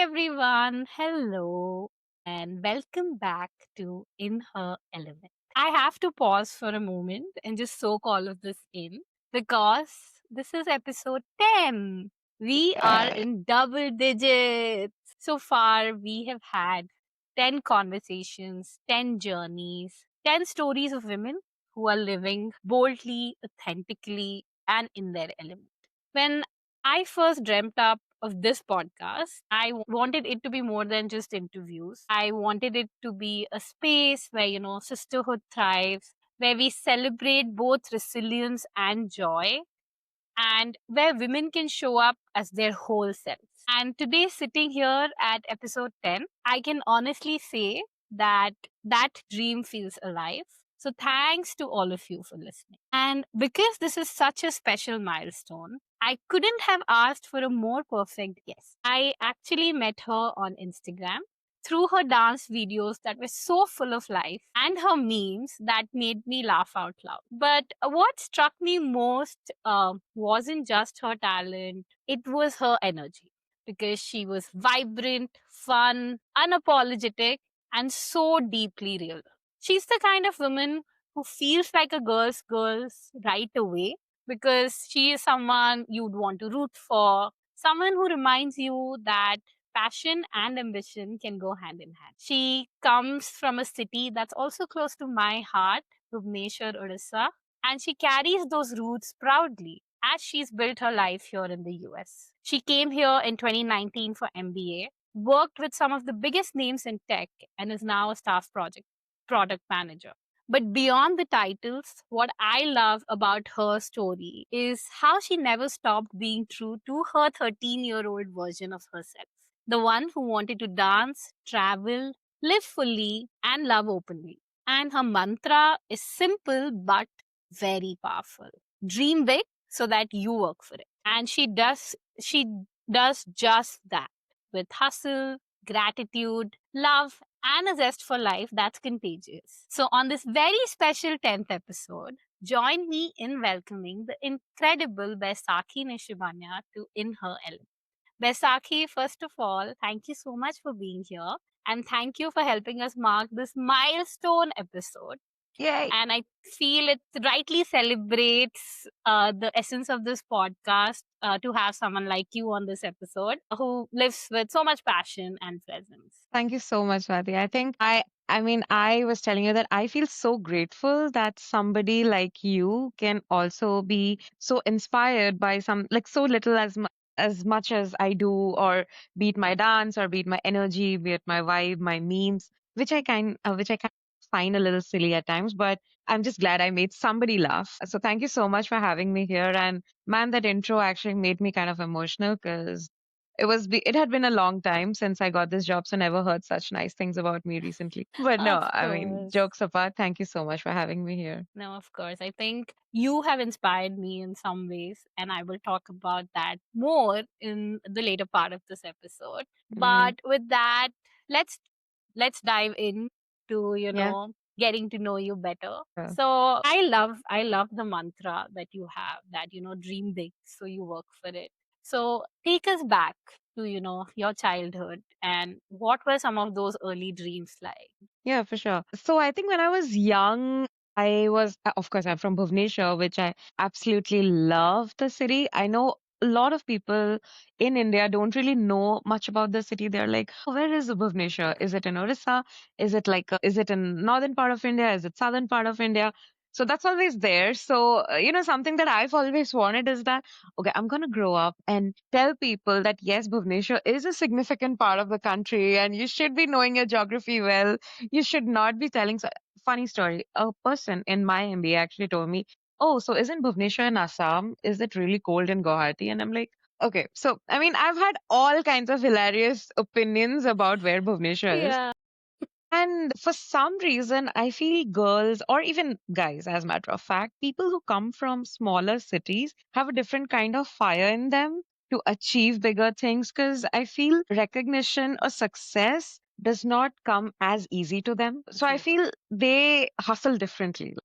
everyone. Hello and welcome back to In Her Element. I have to pause for a moment and just soak all of this in because this is episode 10. We are in double digits. So far, we have had 10 conversations, 10 journeys, 10 stories of women who are living boldly, authentically, and in their element. When I first dreamt up of this podcast, I wanted it to be more than just interviews. I wanted it to be a space where, sisterhood thrives, where we celebrate both resilience and joy, and where women can show up as their whole selves. And today, sitting here at episode 10, I can honestly say that that dream feels alive. So, thanks to all of you for listening. And because this is such a special milestone, I couldn't have asked for a more perfect guest. I actually met her on Instagram through her dance videos that were so full of life and her memes that made me laugh out loud. But what struck me most wasn't just her talent, it was her energy because she was vibrant, fun, unapologetic, and so deeply real. She's the kind of woman who feels like a girl's right away because she is someone you'd want to root for, someone who reminds you that passion and ambition can go hand in hand. She comes from a city that's also close to my heart, Bhubaneswar, Odisha, and she carries those roots proudly as she's built her life here in the US. She came here in 2019 for MBA, worked with some of the biggest names in tech, and is now a staff project product manager. But beyond the titles, what I love about her story is how she never stopped being true to her 13-year-old version of herself, the one who wanted to dance, travel, live fully, and love openly. And her mantra is simple but very powerful. Dream big so that you work for it. And she does just that with hustle, gratitude, love, and a zest for life that's contagious. So on this very special 10th episode, join me in welcoming the incredible Baisakhi Nishibanya to In Her Element. Baisakhi, first of all, thank you so much for being here. And thank you for helping us mark this milestone episode. Yay. And I feel it rightly celebrates the essence of this podcast to have someone like you on this episode who lives with so much passion and presence. Thank you so much, Swati. I think I was telling you that I feel so grateful that somebody like you can also be so inspired by some like so little as much as I do, or be it my dance, or be it my energy, be it my vibe, my memes, which I kind of find a little silly at times, but I'm just glad I made somebody laugh. So thank you so much for having me here. And man, that intro actually made me kind of emotional because it had been a long time since I got this job, so never heard such nice things about me recently. But no, Of I mean, course. jokes apart, thank you so much for having me here. No, of course. I think you have inspired me in some ways, and I will talk about that more in the later part of this episode. Hmm. But with that, let's let's dive in to, Yeah. getting to know you better. Sure. So I love the mantra that you have that, dream big so you work for it. So take us back to, your childhood and what were some of those early dreams like? Yeah, for sure. So I think when I was young, of course, I'm from Bhubaneswar, which I absolutely love the city. I know a lot of people in India don't really know much about the city. They're like, oh, where is Bhubaneswar? Is it in Orissa? Is it in northern part of India? Is it southern part of India? So that's always there. So, something that I've always wanted is that, okay, I'm going to grow up and tell people that yes, Bhubaneswar is a significant part of the country and you should be knowing your geography well. You should not be telling. Funny story. A person in my MBA actually told me, "Oh, so isn't Bhubaneswar in Assam? Is it really cold in Guwahati?" And I'm like, "Okay." So I mean, I've had all kinds of hilarious opinions about where Bhubaneswar is. Yeah. And for some reason, I feel girls, or even guys, as a matter of fact, people who come from smaller cities have a different kind of fire in them to achieve bigger things, because I feel recognition or success does not come as easy to them. So I True. feel they hustle differently.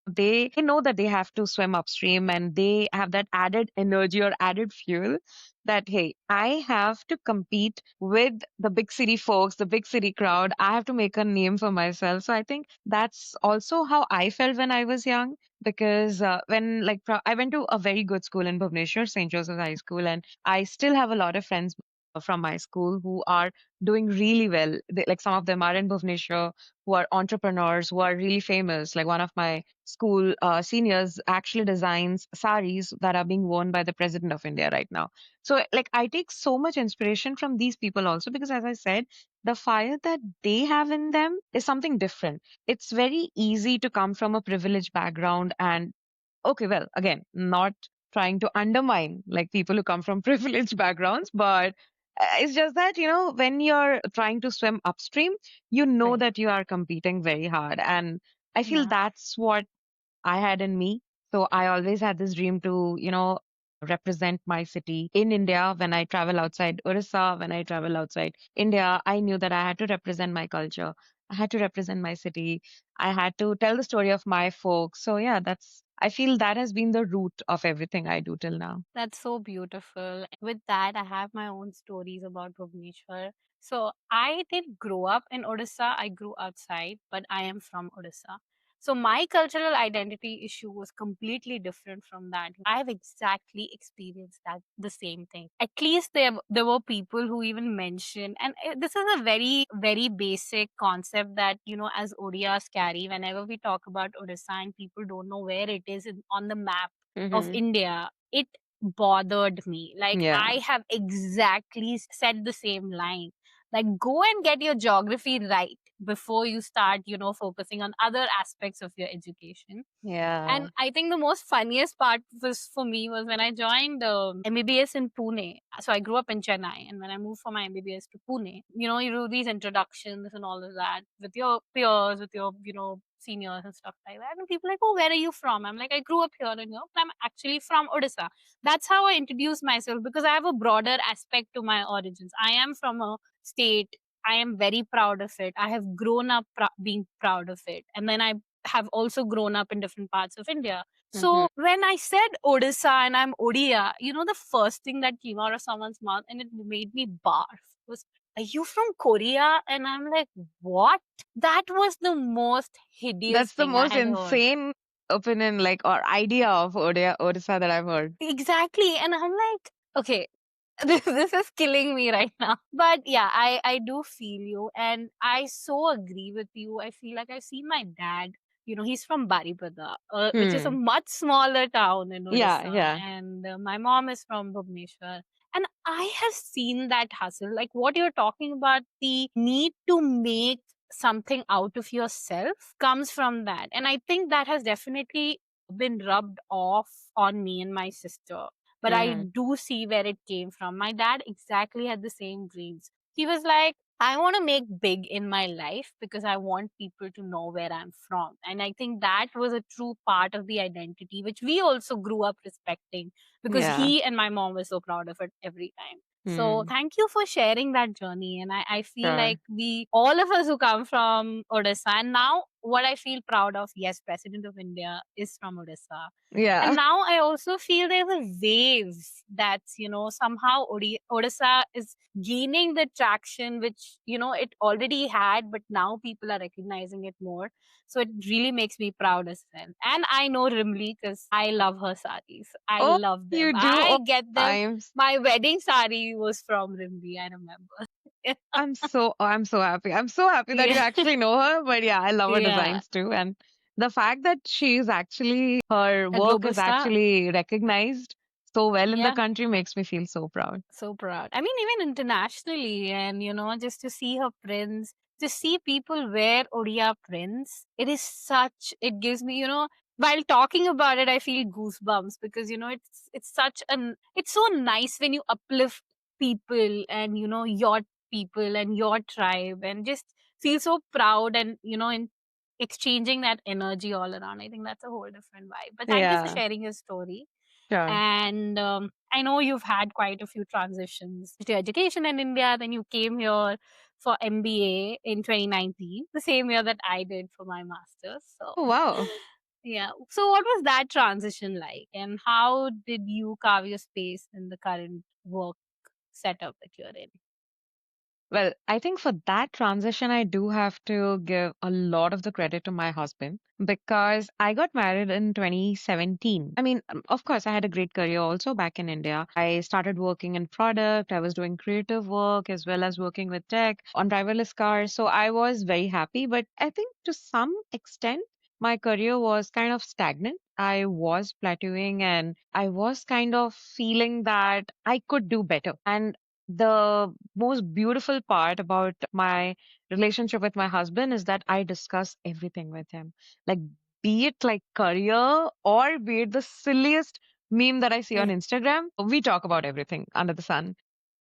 they know that they have to swim upstream, and they have that added energy or added fuel that, hey, I have to compete with the big city folks, the big city crowd. I have to make a name for myself. So I think that's also how I felt when I was young, because when like I went to a very good school in Bhubaneswar, St. Joseph's High School, and I still have a lot of friends from my school who are doing really well. Like some of them are in Bhubaneswar, who are entrepreneurs, who are really famous. Like one of my school seniors actually designs saris that are being worn by the president of India right now. So, like, I take so much inspiration from these people also, because, as I said, the fire that they have in them is something different. It's very easy to come from a privileged background and, okay, well, again, not trying to undermine like people who come from privileged backgrounds, but it's just that, when you're trying to swim upstream, you know Right. that you are competing very hard. And I feel Yeah. that's what I had in me. So I always had this dream to, represent my city in India. When I travel outside Orissa, when I travel outside India, I knew that I had to represent my culture. I had to represent my city. I had to tell the story of my folks. So yeah, I feel that has been the root of everything I do till now. That's so beautiful. With that, I have my own stories about Bhubaneswar. So I did grow up in Odisha. I grew outside, but I am from Odisha. So my cultural identity issue was completely different from that. I have exactly experienced that the same thing. At least there were people who even mentioned, and this is a very very basic concept that as Odias carry. Whenever we talk about Odisha and people don't know where it is on the map of Hmm. India, it bothered me. Like, Yeah. I have exactly said the same line. Like, go and get your geography right before you start, focusing on other aspects of your education. Yeah. And I think the most funniest part was for me was when I joined MBBS in Pune. So I grew up in Chennai, and when I moved for my MBBS to Pune, you do these introductions and all of that with your peers, with your seniors and stuff like that. And people are like, "Oh, where are you from?" I'm like, "I grew up here, and I'm actually from Odisha." That's how I introduce myself, because I have a broader aspect to my origins. I am from a state. I am very proud of it. I have grown up being proud of it, and then I have also grown up in different parts of India. Hmm. So when I said Odisha and I'm Odia, the first thing that came out of someone's mouth and it made me barf was, "Are you from Korea?" And I'm like, "What?" That was the most hideous That's the thing I most had heard. insane opinion, like, or idea of Odisha that I've heard. Exactly. And I'm like, okay, this is killing me right now. But yeah, I do feel you, and I so agree with you. I feel like I've seen my dad. He's from Baripada, which is a Hmm. much smaller town in Yeah, Odisha, yeah. and my mom is from Bhubaneswar. And I have seen that hustle, like what you're talking about, the need to make something out of yourself comes from that. And I think that has definitely been rubbed off on me and my sister, but I Hmm. do see where it came from. My dad exactly had the same dreams. He was like, "I want to make big in my life because I want people to know where I'm from." And I think that was a true part of the identity, which we also grew up respecting, because Yeah. he and my mom were so proud of it every time. So Hmm. thank you for sharing that journey. And I feel Sure. like all of us who come from Odisha, and now what I feel proud of, yes, President of India is from Odisha. And Yeah. now I also feel there's a wave that's, somehow Odisha is gaining the traction, which, it already had, but now people are recognizing it more. So it really makes me proud as well. And I know Rimli because I love her saris. I Oh, love them. you do I all get them. times. My wedding sari was from Rimli, I remember. I'm so happy. I'm so happy that you Yeah. actually know her. But yeah, I love her Yeah. designs too. And the fact that her A work global is star. actually recognized so well in the Yeah. country makes me feel so proud. So proud. I mean, even internationally, and just to see her prints, to see people wear Odia prints, it gives me, while talking about it, I feel goosebumps, because it's so nice when you uplift people and your people and your tribe, and just feel so proud, and in exchanging that energy all around. I think that's a whole different vibe. But thank you for Yeah, sharing your story. sure. And I know you've had quite a few transitions to education in India. Then you came here for MBA in 2019, the same year that I did for my master's. So Oh, wow. Yeah. So, what was that transition like, and how did you carve your space in the current work setup that you're in? Well, I think for that transition, I do have to give a lot of the credit to my husband because I got married in 2017. I mean, of course, I had a great career also back in India. I started working in product, I was doing creative work as well as working with tech on driverless cars. So I was very happy. But I think to some extent, my career was kind of stagnant. I was plateauing and I was kind of feeling that I could do better. And the most beautiful part about my relationship with my husband is that I discuss everything with him. Like, be it like career or be it the silliest meme that I see on Yeah. Instagram, we talk about everything under the sun.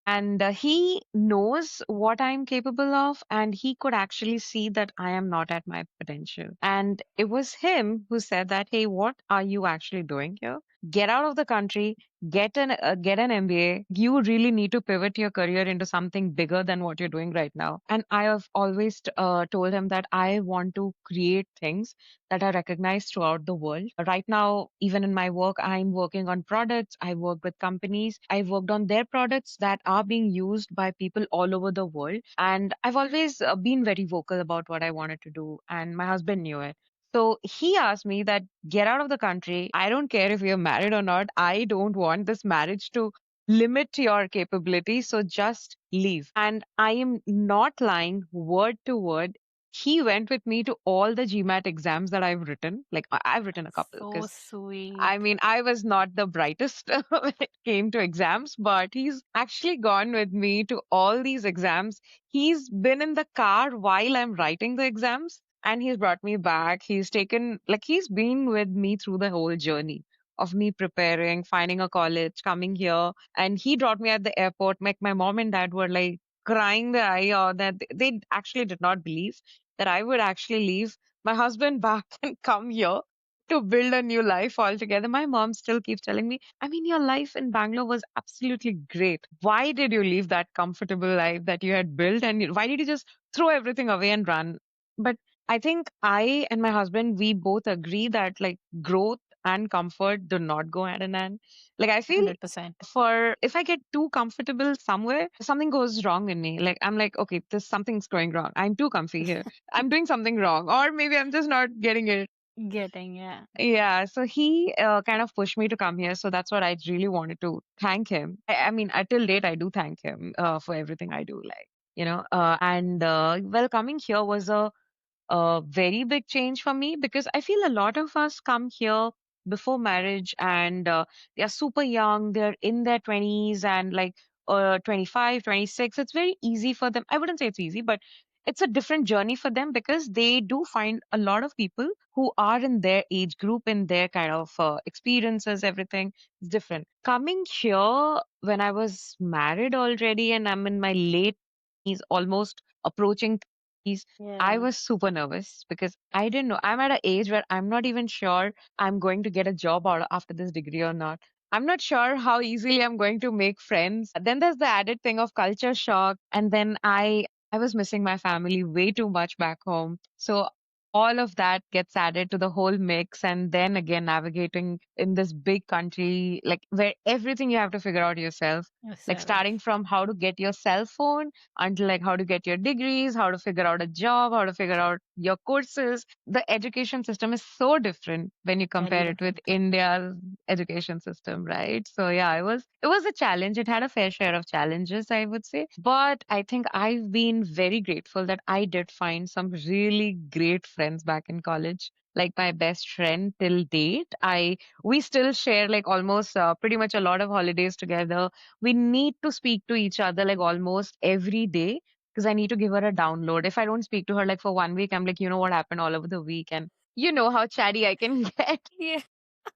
And he knows what I'm capable of, and he could actually see that I am not at my potential. And it was him who said that, hey, what are you actually doing here? Get out of the country, get an MBA. You really need to pivot your career into something bigger than what you're doing right now. And I have always told him that I want to create things that are recognized throughout the world. Right now, even in my work, I'm working on products. I work with companies. I've worked on their products that are being used by people all over the world. And I've always been very vocal about what I wanted to do. And my husband knew it. So he asked me that get out of the country. I don't care if you're married or not. I don't want this marriage to limit your capability. So just leave. And I am not lying word to word. He went with me to all the GMAT exams that I've written. Like I've written a couple So because sweet. I mean, I was not the brightest when it came to exams, but he's actually gone with me to all these exams. He's been in the car while I'm writing the exams and he's brought me back. He's been with me through the whole journey of me preparing, finding a college, coming here. And he dropped me at the airport. Like my mom and dad were like crying their eye out that they actually did not believe that I would actually leave my husband back and come here to build a new life altogether. My mom still keeps telling me, I mean, your life in Bangalore was absolutely great. Why did you leave that comfortable life that you had built? And why did you just throw everything away and run? But I think I and my husband, we both agree that like growth and comfort do not go hand in hand. Like, I feel 100%. for if I get too comfortable somewhere, something goes wrong in me. Like, I'm like, okay, this something's going wrong. I'm too comfy here. I'm doing something wrong. Or maybe I'm just not getting it. Getting, yeah. Yeah, so he kind of pushed me to come here. So that's what I really wanted to thank him. I mean, till date, I do thank him for everything I do. Well, coming here was a very big change for me because I feel a lot of us come here before marriage and they are super young, they're in their 20s and like 25, 26. It's very easy for them. I wouldn't say it's easy, but it's a different journey for them because they do find a lot of people who are in their age group, in their kind of experiences, everything is different. Coming here when I was married already and I'm in my late 20s, almost approaching 30s, I Yeah. was super nervous because I didn't know. I'm at an age where I'm not even sure I'm going to get a job out after this degree or not. I'm not sure how easily I'm going to make friends. Then there's the added thing of culture shock. And then I was missing my family way too much back home. So all of that gets added to the whole mix. And then again, navigating in this big country, like where everything you have to figure out yourself, like starting Yourself. from how to get your cell phone until like how to get your degrees, how to figure out a job, how to figure out your courses. The education system is so different when you Very compare it with different. India's education system, right? So yeah, it was a challenge. It had a fair share of challenges, I would say. But I think I've been very grateful that I did find some really great friends back in college. Like my best friend till date. I we still share like almost pretty much a lot of holidays together. We need to speak to each other like almost every day because I need to give her a download. If I don't speak to her like for 1 week, I'm like, you know what happened all over the week, and you know how chatty I can get. Yeah.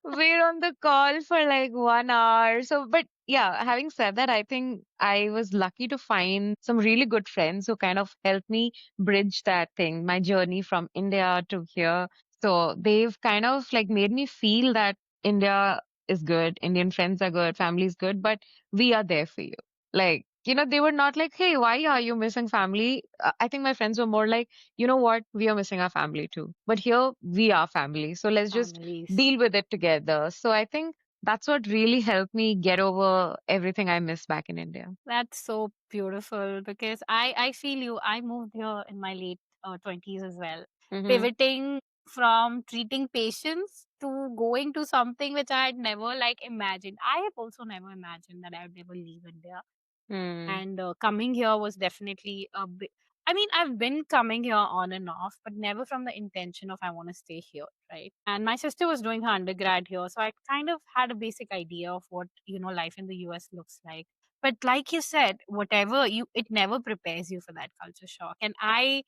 We're on the call for like 1 hour. So, but yeah, having said that, I think I was lucky to find some really good friends who kind of helped me bridge that thing, my journey from India to here. So they've kind of like made me feel that India is good, Indian friends are good, family is good, but we are there for you. Like, they were not like, hey, why are you missing family? I think my friends were more like, you know what, we are missing our family too. But here we are family. So let's just Families. deal with it together. So I think that's what really helped me get over everything I missed back in India. That's so beautiful because I feel you. I moved here in my late 20s as well, Mm-hmm. pivoting from treating patients to going to something which I had never like imagined. I have also never imagined that I would never leave India. Hmm. And coming here was definitely a bit. I mean, I've been coming here on and off, but never from the intention of I want to stay here, right? And my sister was doing her undergrad here, so I kind of had a basic idea of what life in the US looks like. But like you said, whatever it never prepares you for that culture shock. And I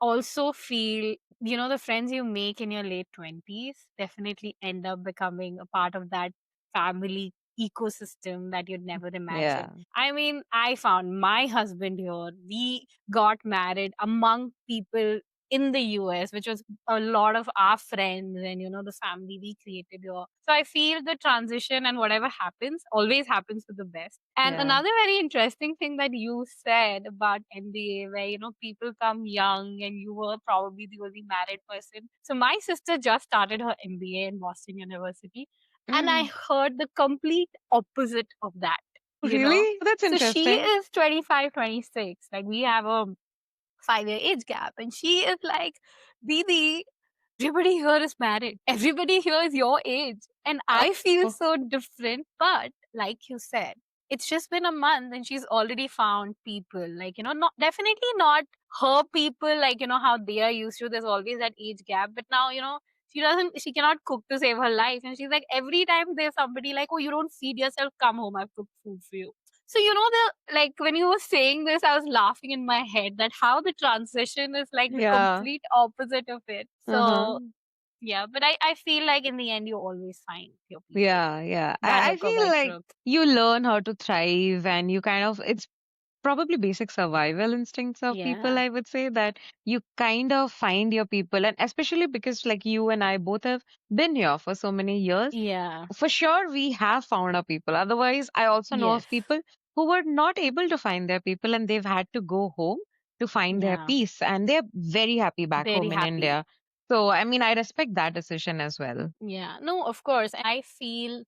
also feel, the friends you make in your late 20s definitely end up becoming a part of that family ecosystem that you'd never imagine. Yeah. I mean, I found my husband here. We got married among people in the US, which was a lot of our friends and, the family we created here. So I feel the transition and whatever happens always happens for the best. And Yeah. another very interesting thing that you said about MBA, where, people come young and you were probably the only married person. So my sister just started her MBA in Boston University, and I Mm. heard the complete opposite of that, you know. Really? That's So she interesting. is 25, 26. Like we have a 5 year age gap, and she is like, Didi, everybody here is married. Everybody here is your age. And I feel Oh, so different. But like you said, it's just been a month and she's already found people. Like, not definitely not her people, like, how they are used to. There's always that age gap. But now, she cannot cook to save her life. And she's like, every time there's somebody like, oh, you don't feed yourself, come home, I've cooked food for you. So, the like when you were saying this, I was laughing in my head that how the transition is like the yeah. complete opposite of it. So, Uh-huh. yeah, but I feel like in the end you always find your people. Yeah, yeah. That I have come feel by like truth. you learn how to thrive and you kind of, it's probably basic survival instincts of people, Yeah. I would say, that you kind of find your people. And especially because, like, you and I both have been here for so many years, Yeah. for sure we have found our people. Otherwise, I also know Yes. of people who were not able to find their people and they've had to go home to find their Yeah. peace. And they're very happy back Very home in happy. India. So, I mean, I respect that decision as well. Yeah, no, of course. I feel,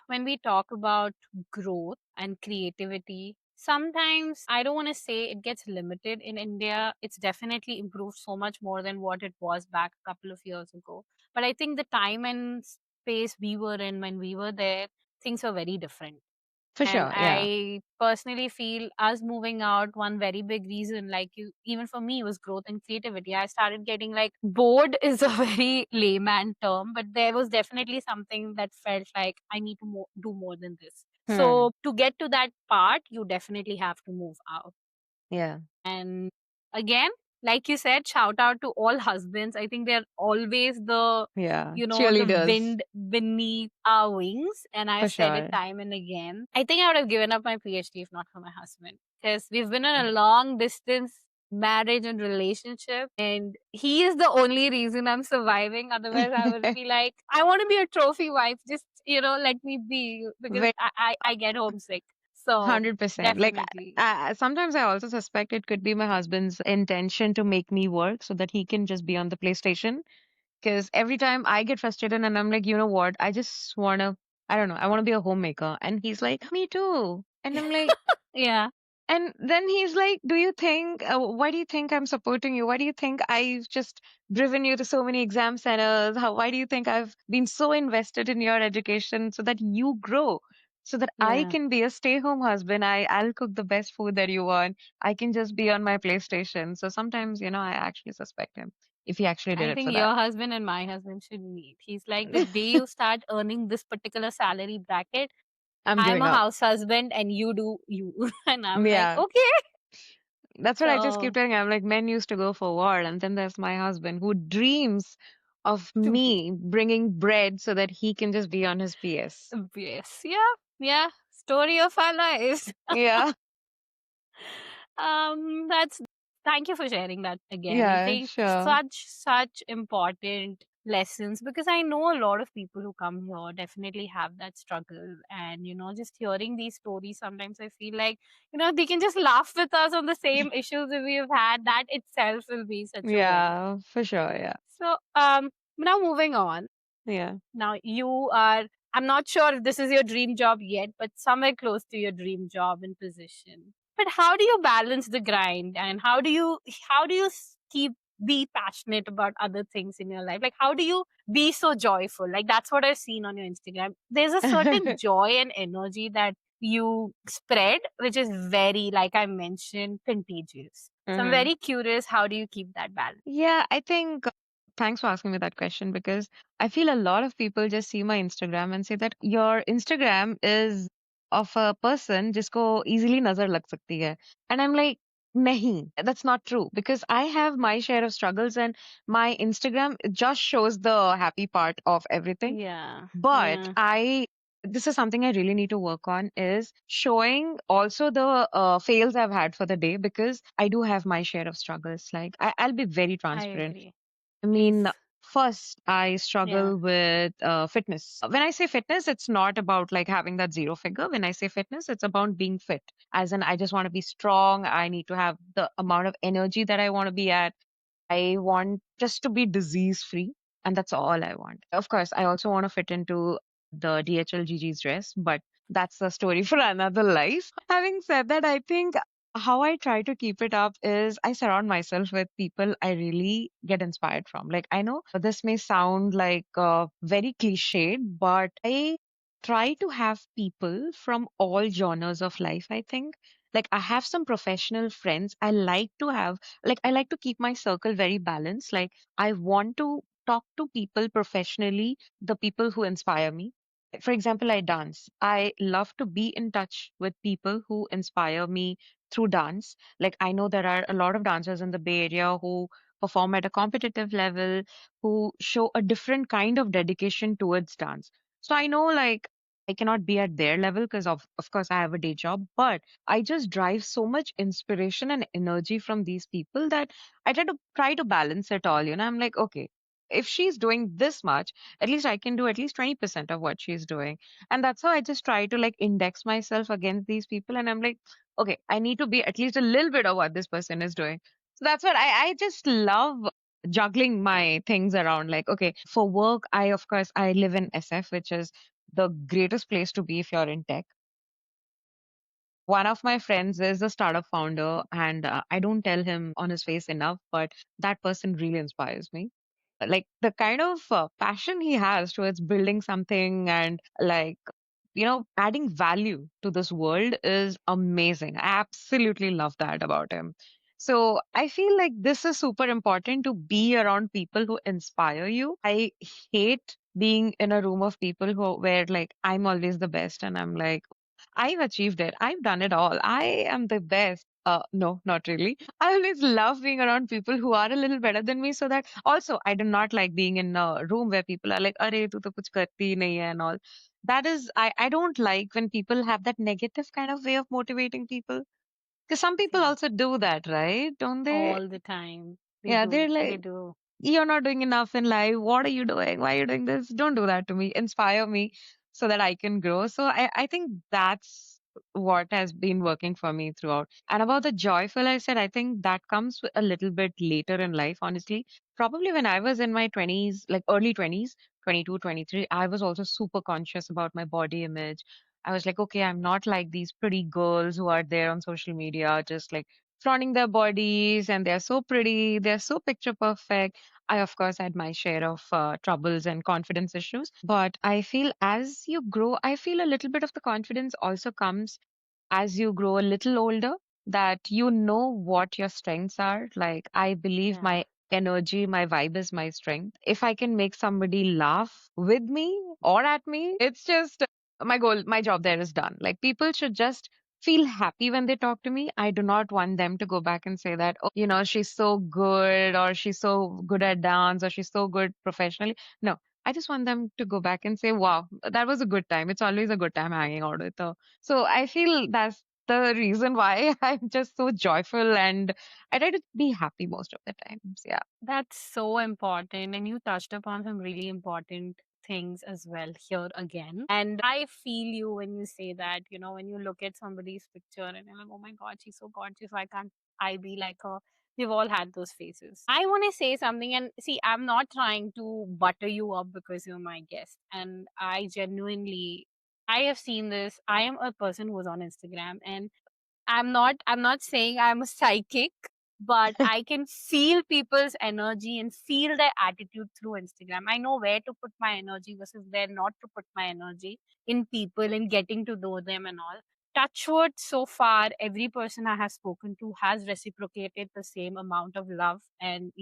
when we talk about growth and creativity, sometimes I don't want to say it gets limited in India. It's definitely improved so much more than what it was back a couple of years ago. But I think the time and space we were in when we were there, things were very different. For And sure. Yeah. I personally feel us moving out, one very big reason, like you, even for me, was growth and creativity. I started getting like bored is a very layman term, but there was definitely something that felt like I need to do more than this. Hmm. So to get to that part, you definitely have to move out. Yeah. And again, like you said, shout out to all husbands. I think they're always Yeah. the Cheerleaders. wind beneath our wings. And I've For said it sure. time and again. I think I would have given up my PhD if not for my husband. Because we've been in a long distance marriage and relationship. And he is the only reason I'm surviving. Otherwise, I would be like, I want to be a trophy wife. Just, let me be because Very I get homesick. So 100%. Like, definitely. sometimes I also suspect it could be my husband's intention to make me work so that he can just be on the PlayStation. Because every time I get frustrated and I'm like, you know what? I just wanna, I don't know, I wanna be a homemaker. And he's like, me too. And I'm like, Yeah. and then he's like, do you think, why do you think I'm supporting you? Why do you think I've just driven you to so many exam centers? Why do you think I've been so invested in your education so that you grow? So that I Yeah. can be a stay-home husband. I'll cook the best food that you want. I can just be on my PlayStation. So sometimes, I actually suspect him if he actually did I it think for that. your husband and my husband should meet. He's like, the day you start earning this particular salary bracket, I'm I'm giving a up. house husband and you do you. And I'm like, Yeah. okay. That's what I just keep So, telling him. I'm like, men used to go for war, and then there's my husband who dreams of to be, me bringing bread so that he can just be on his PS. yes. Yeah. Yeah. Story of our lives. Yeah, That's, thank you for sharing that again. I yeah, think sure. such important lessons, because I know a lot of people who come here definitely have that struggle. And, just hearing these stories, sometimes I feel like, they can just laugh with us on the same issues that we have had. That itself will be such a win. Yeah, for sure. Yeah. So, now moving on. Yeah. Now, I'm not sure if this is your dream job yet, but somewhere close to your dream job and position. But how do you balance the grind, and keep be passionate about other things in your life? Like, how do you be so joyful? Like, that's what I've seen on your Instagram. There's a certain joy and energy that you spread, which is very, like I mentioned, contagious. So I'm Mhm. very curious, how do you keep that balance? Yeah, I think thanks for asking me that question because I feel a lot of people just see my Instagram and say that your Instagram is of a person जिसको easily नजर लग सकती है. And I'm like, नहीं, that's not true because I have my share of struggles and my Instagram just shows the happy part of everything. Yeah. But Yeah. this is something I really need to work on is showing also the fails I've had for the day because I do have my share of struggles. Like I'll be very I transparent. agree. I Please. mean, first, I Yeah, struggle with fitness. When I say fitness, it's not about like having that zero figure. When I say fitness, it's about being fit. As in, I just want to be strong. I need to have the amount of energy that I want to be at. I want just to be disease free, and that's all I want. Of course, I also want to fit into the DHL Gigi's dress, but that's a story for another life. Having said that, I think how I try to keep it up is I surround myself with people I really get inspired from. Like, I know this may sound like very cliched, but I try to have people from all genres of life, I think. Like, I have some professional friends. I like to keep my circle very balanced. Like, I want to talk to people professionally, the people who inspire me. For example, I dance. I love to be in touch with people who inspire me through dance. Like, I know there are a lot of dancers in the Bay Area who perform at a competitive level, who show a different kind of dedication towards dance. So I know, like, I cannot be at their level because of course I have a day job, but I just drive so much inspiration and energy from these people that I try to balance it all. I'm like, okay, if she's doing this much, at least I can do at least 20% of what she's doing. And that's how I just try to like index myself against these people. And I'm like, okay, I need to be at least a little bit of what this person is doing. So that's what I just love juggling my things around. Like, okay, for work, of course, I live in SF, which is the greatest place to be if you're in tech. One of my friends is a startup founder, and I don't tell him on his face enough, but that person really inspires me. Like the kind of passion he has towards building something and like, adding value to this world is amazing. I absolutely love that about him. So I feel like this is super important to be around people who inspire you. I hate being in a room of people where like I'm always the best and I'm like, I've achieved it. I've done it all. I am the best. No, not really. I always love being around people who are a little better than me so that also I do not like being in a room where people are like, Arey, tu to kuch karti hi nahi hai and all. I don't like when people have that negative kind of way of motivating people. Because some people yeah. also do that, right? Don't they? All the time. They Yeah, do. they're They like, do. you're not doing enough in life. What are you doing? Why are you doing this? Don't do that to me. Inspire me so that I can grow. So I think that's what has been working for me throughout. And about the joyful, I said, I think that comes a little bit later in life, honestly. Probably when I was in my 20s, like early 20s, 22, 23, I was also super conscious about my body image. I was like, okay, I'm not like these pretty girls who are there on social media, just like flaunting their bodies and they're so pretty, they're so picture perfect. I, of course, had my share of troubles and confidence issues. But I feel as you grow, I feel a little bit of the confidence also comes as you grow a little older, that you know what your strengths are. Like, I believe Yeah. my energy, my vibe is my strength. If I can make somebody laugh with me or at me, it's just my goal, my job there is done. Like, people should just feel happy when they talk to me. I do not want them to go back and say that, oh, she's so good or she's so good at dance or she's so good professionally. No, I just want them to go back and say, wow, that was a good time. It's always a good time hanging out with her. So I feel the reason why I'm just so joyful, and I try to be happy most of the times. Yeah. That's so important. And you touched upon some really important things as well here again. And I feel you when you say that, when you look at somebody's picture and you're like, oh my God, she's so gorgeous. Why can't I be like her? We've all had those phases. I want to say something, and see, I'm not trying to butter you up because you're my guest. And I genuinely, I have seen this. I am a person who's on Instagram, and I'm not saying I'm a psychic, but I can feel people's energy and feel their attitude through Instagram. I know where to put my energy versus where not to put my energy in people and getting to know them and all. Touchwood, so far, every person I have spoken to has reciprocated the same amount of love and,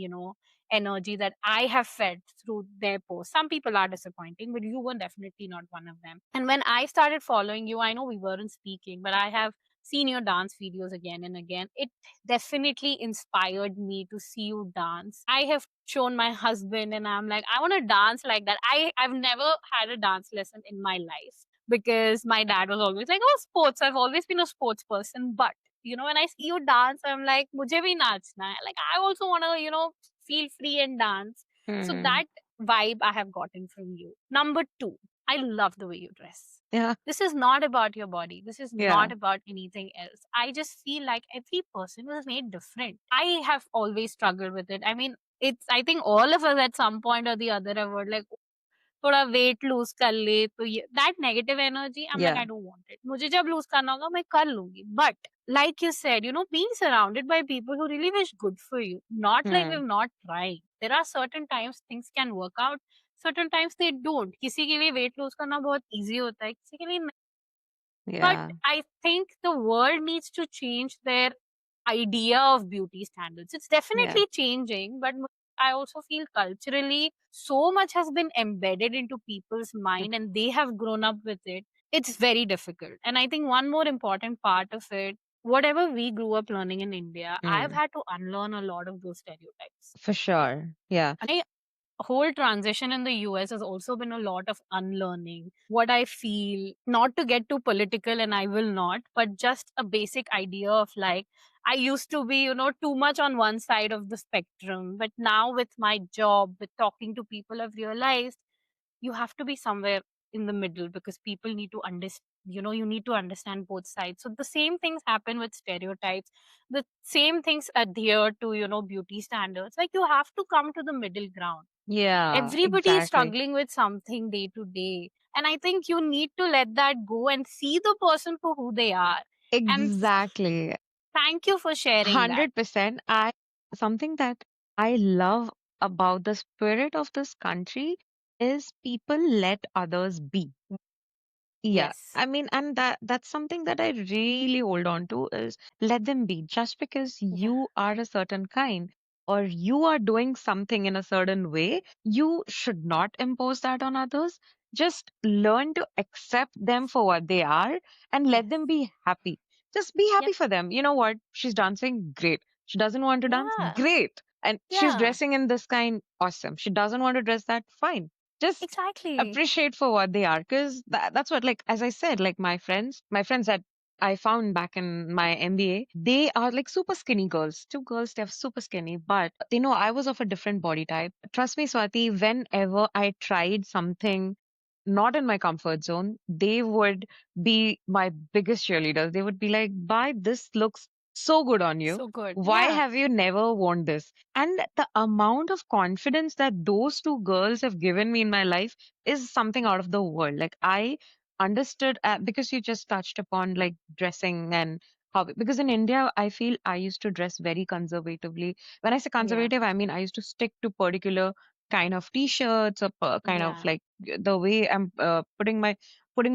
energy that I have felt through their posts. Some people are disappointing, but you were definitely not one of them. And when I started following you, I know we weren't speaking, but I have seen your dance videos again and again. It definitely inspired me to see you dance. I have shown my husband and I'm like, I want to dance like that. I've never had a dance lesson in my life because my dad was always like, oh, sports. I've always been a sports person. But, when I see you dance, I'm like, mujhe bhi naachna hai. Like, I also want to, feel free and dance. So Hmm. that vibe I have gotten from you. Number two, I love the way you dress. Yeah. This is not about your body. This is Yeah. not about anything else. I just feel like every person was made different. I have always struggled with it. I mean, I think all of us at some point or the other have heard like, थोड़ा weight lose कर ले तो ये that negative energy I am like Yeah. I don't want it मुझे जब loose करना होगा मैं कर लूंगी but like you said, being surrounded by people who really wish good for you, not like Hmm. we've not tried. There are certain times things can work out, certain times they don't. किसी के लिए weight lose करना बहुत easy होता है, किसी के लिए but Yeah. I think the world needs to change their idea of beauty standards. It's Yeah. definitely changing, but I also feel culturally so much has been embedded into people's mind and they have grown up with it. It's very difficult. And I think one more important part of it, whatever we grew up learning in India, I've Mm. had to unlearn a lot of those stereotypes. For sure. Yeah. I whole transition in the US has also been a lot of unlearning what I feel, not to get too political, and I will not, but just a basic idea of like, I used to be, too much on one side of the spectrum. But now with my job, with talking to people, I've realized you have to be somewhere in the middle because people need to understand. You need to understand both sides. So the same things happen with stereotypes. The same things adhere to, beauty standards. Like you have to come to the middle ground. Yeah. Everybody is Exactly. struggling with something day to day. And I think you need to let that go and see the person for who they are. And Exactly. thank you for sharing that. 100%. Something that I love about the spirit of this country is people let others be. Yeah, Yes. I mean, and that's something that I really hold on to is let them be. Just because Yeah. you are a certain kind or you are doing something in a certain way, you should not impose that on others. Just learn to accept them for what they are and let Yes. them be happy. Just be happy Yep. for them. You know what? She's dancing, great. She doesn't want to dance, Yeah. great. And she's Yeah. dressing in this kind, awesome. She doesn't want to dress that, fine. Just Exactly. appreciate for what they are because that's what, like, as I said, like my friends that I found back in my MBA, they are like super skinny girls, two girls, they're super skinny, but they know I was of a different body type. Trust me, Swati, whenever I tried something not in my comfort zone, they would be my biggest cheerleaders. They would be like, bye, this looks so good on you, So good. why Yeah. have you never worn this? And the amount of confidence that those two girls have given me in my life is something out of the world. Like I understood because you just touched upon like dressing and how, because in India, I feel I used to dress very conservatively. When I say Yeah. conservative, I mean I used to stick to particular kind of t-shirts or kind of Yeah. like the way I'm putting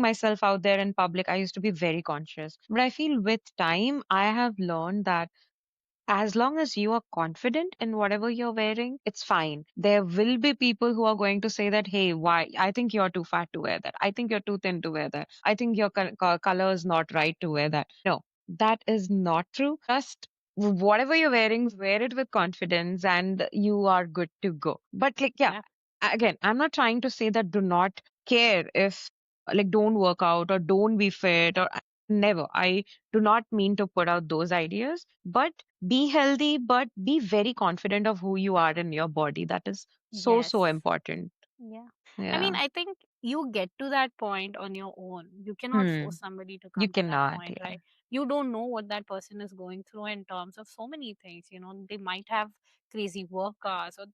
myself out there in public. I used to be very conscious, but I feel with time I have learned that as long as you are confident in whatever you're wearing, it's fine. There will be people who are going to say that, hey, why? I think you're too fat to wear that. I think you're too thin to wear that. I think your color is not right to wear that. No, that is not true. Just whatever you're wearing, wear it with confidence and you are good to go. But, like, yeah, Yeah. again, I'm not trying to say that do not care if, like, don't work out or don't be fit or Never. I do not mean to put out those ideas, but be healthy, but be very confident of who you are in your body. That is so, Yes. so important. Yeah. I mean, Yeah. I think you get to that point on your own. You cannot Hmm. force somebody to You come to that cannot. point, Yeah. right? You don't know what that person is going through in terms of so many things. They might have crazy work hours, or,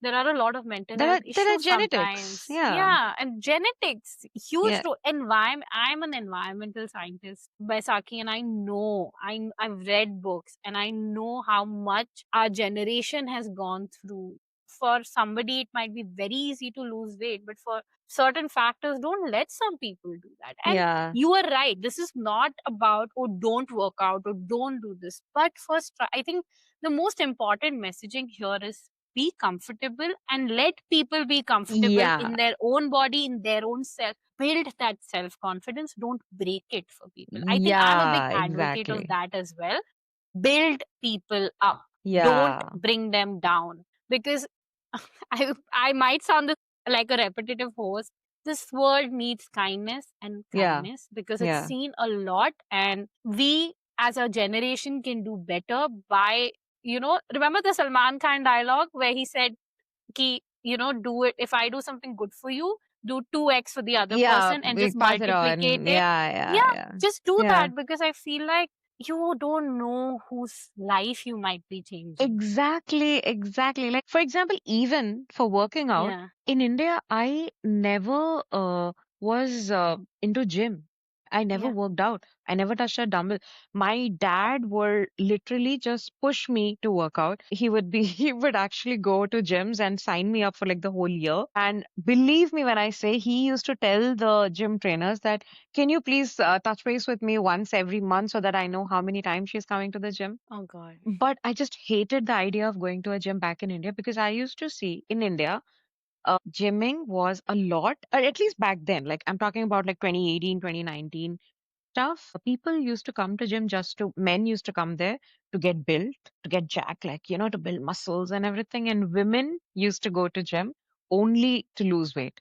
there are a lot of mental health There are issues genetics. sometimes. Yeah. Yeah. And genetics, huge Yeah. role. Environment. I'm an environmental scientist by Saki, and I know, I've read books, and I know how much our generation has gone through. For somebody it might be very easy to lose weight, but for certain factors, don't let some people do that. And Yeah. you are right, this is not about, oh, don't work out or don't do this, but first I think the most important messaging here is be comfortable and let people be comfortable Yeah. in their own body, in their own self. Build that self confidence, don't break it for people. I think I'm a big Yeah. advocate of Exactly. that as well. Build people up, don't Yeah. bring them down. Because I might sound like a repetitive host. This world needs kindness and Yeah. kindness because it's Yeah. seen a lot, and we as a generation can do better by, remember the Salman Khan dialogue where he said, ki, do it. If I do something good for you, do 2x for the other Yeah. person and We just pass it multiplicate on. it. Yeah. Yeah. Yeah, Yeah. just do Yeah. that because I feel like you don't know whose life you might be changing. Exactly, exactly. Like, for example, even for working out Yeah, in India, I never was into gym. I never yeah. worked out. I never touched a dumbbell. My dad would literally just push me to work out. He would actually go to gyms and sign me up for like the whole year. And believe me when I say he used to tell the gym trainers that, can you please touch base with me once every month so that I know how many times she's coming to the gym? Oh God. But I just hated the idea of going to a gym back in India because I used to see in India, gymming was a lot, or at least back then, like I'm talking about like 2018, 2019 stuff. People used to come to gym men used to come there to get built, to get jacked, like, to build muscles and everything. And women used to go to gym only to lose weight.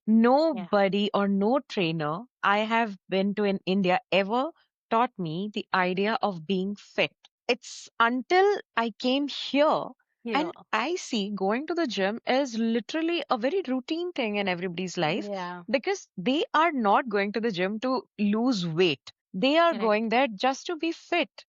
Yeah. Nobody or no trainer I have been to in India ever taught me the idea of being fit. It's until I came here Yeah. and I see going to the gym is literally a very routine thing in everybody's life Yeah. because they are not going to the gym to lose weight. They are Correct. going there just to be fit.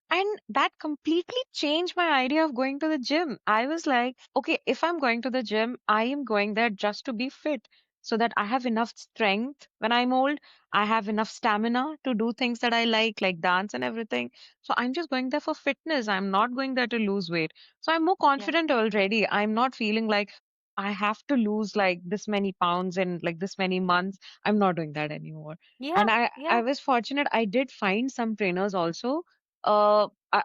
And that completely changed my idea of going to the gym. I was like, okay, if I'm going to the gym, I am going there just to be fit so that I have enough strength when I'm old. I have enough stamina to do things that I like dance and everything. So I'm just going there for fitness. I'm not going there to lose weight. So I'm more Yeah. confident already. I'm not feeling like I have to lose like this many pounds in like this many months. I'm not doing that anymore. And Yeah. I Yeah. was fortunate. I did find some trainers also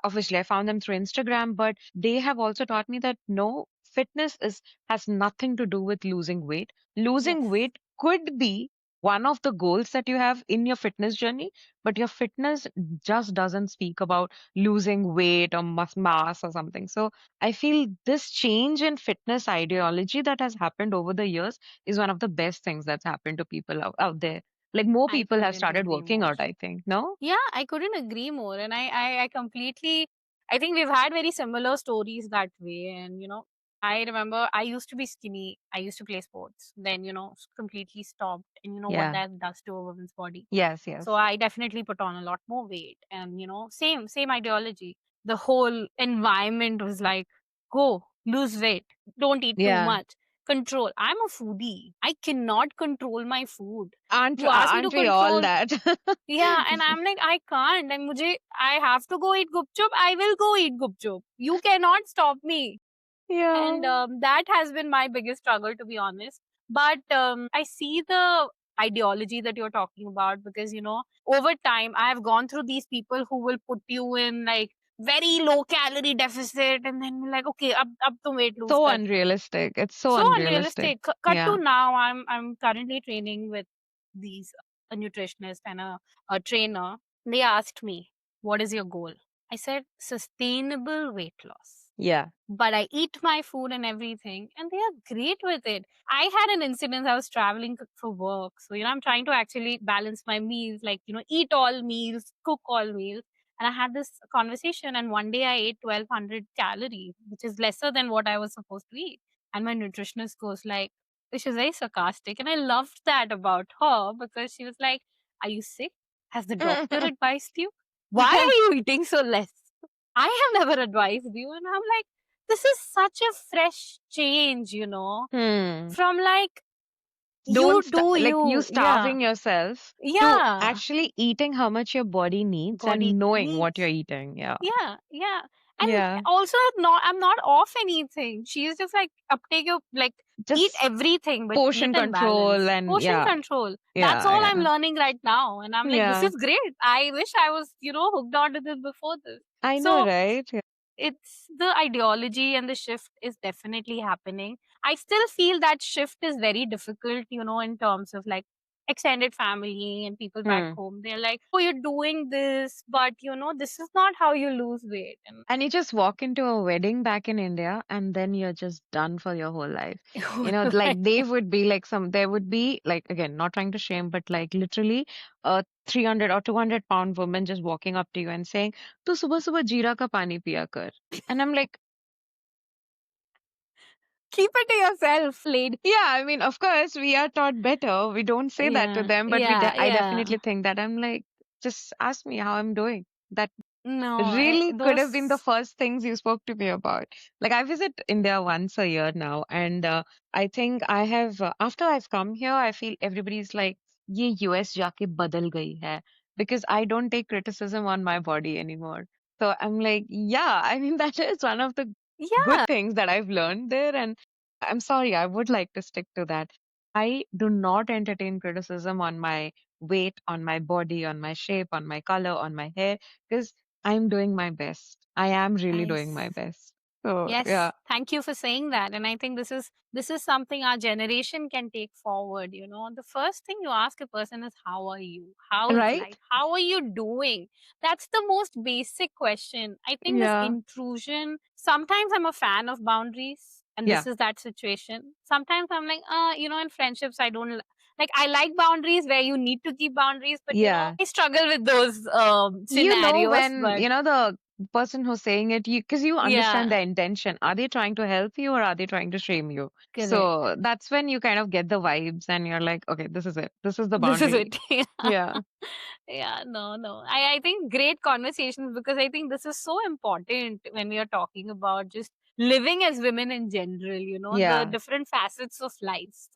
obviously I found them through Instagram, but they have also taught me that no, fitness is has nothing to do with losing weight. Yes. Losing weight could be one of the goals that you have in your fitness journey, but your fitness just doesn't speak about losing weight or mass or something. So I feel this change in fitness ideology that has happened over the years is one of the best things that's happened to people out there. Like more I people have couldn't started agree working more. out, I think. No? Yeah, I couldn't agree more. And I completely, I think we've had very similar stories that way. And, I remember I used to be skinny. I used to play sports, then, completely stopped. And you know what Yeah. that does to a woman's body. Yes, So yes. I definitely put on a lot more weight. And, same ideology. The whole environment was like, go, lose weight, don't eat too Yeah. much, control. I'm a foodie. I cannot control my food. Aren't You ask me to aren't we all control, that? yeah, and I'm like, I can't. And I have to go eat gupchup. I will go eat gupchup. You cannot stop me. Yeah. And that has been my biggest struggle, to be honest. But I see the ideology that you're talking about because, over time, I have gone through these people who will put you in like very low calorie deficit and then like, okay, up to weight lose So kar. unrealistic. It's so So unrealistic. unrealistic. Cut to Yeah. now, I'm currently training with these a nutritionist and a trainer. They asked me, "What is your goal?" I said, "Sustainable weight loss." Yeah. but I eat my food and everything, and they are great with it. I had an incident. I was traveling for work, so I'm trying to actually balance my meals, like eat all meals, cook all meals. And I had this conversation, and one day I ate 1,200 calories, which is lesser than what I was supposed to eat. And my nutritionist goes like, which is very sarcastic, and I loved that about her because she was like, "Are you sick? Has the doctor advised you? Why are you eating so less? I have never advised you." And I'm like, this is such a fresh change, Hmm. from like, you Don't do like you you. Yeah. starving yourself to Yeah. actually eating how much your body needs Body and knowing what you're needs. eating. Yeah. Yeah. Yeah. And Yeah. also, I'm not off anything. She's just like, uptake your, like, eat Just everything, but eat portion and control balance. and Portion yeah. control. That's Yeah. all I'm Yeah. learning right now. And I'm like, this Yeah. is great. I wish I was, hooked on to this before this. I know, So right? Yeah. it's the ideology, and the shift is definitely happening. I still feel that shift is very difficult, in terms of like extended family and people back Hmm. home. They're like, oh, you're doing this, but this is not how you lose weight. And And you just walk into a wedding back in India and then you're just done for your whole life. Like like, they would be like there would be like, again, not trying to shame, but like literally a 300 or 200 pound woman just walking up to you and saying, Tu subah subah jeera ka pani piya kar. And I'm like, keep it to yourself, lady. yeah, I mean, of course, we are taught better. We don't say that to Yeah, them, but yeah, I yeah. definitely think that I'm like, just ask me how I'm doing. That No, really could have been the those, first things you spoke to me about. Like, I visit India once a year now, and I think I have, after I've come here, I feel everybody's like, ye US जाके बदल गई है, because I don't take criticism on my body anymore. So I'm like, yeah, I mean, that is one of the yeah. good things that I've learned there. And I'm sorry, I would like to stick to that. I do not entertain criticism on my weight, on my body, on my shape, on my color, on my hair, because I'm doing my best. I am really doing my Nice. best. So, Yes, yeah, thank you for saying that. And I think this is something our generation can take forward. The first thing you ask a person is, how are you? How is right? life? How are you doing? That's the most basic question. I think this Yeah, intrusion, sometimes I'm a fan of boundaries, and yeah, this is that situation. Sometimes I'm like, in friendships, I don't like, I like boundaries where you need to keep boundaries, but yeah. I struggle with those You know scenarios. when, But the person who's saying it, because you understand yeah, their intention. Are they trying to help you or are they trying to shame you? correct. So that's when you kind of get the vibes and you're like, okay, this is it. This is the This is boundary. it. Yeah, Yeah, no, no. I think great conversations, because I think this is so important when we are talking about just living as women in general, the yeah, different facets of life.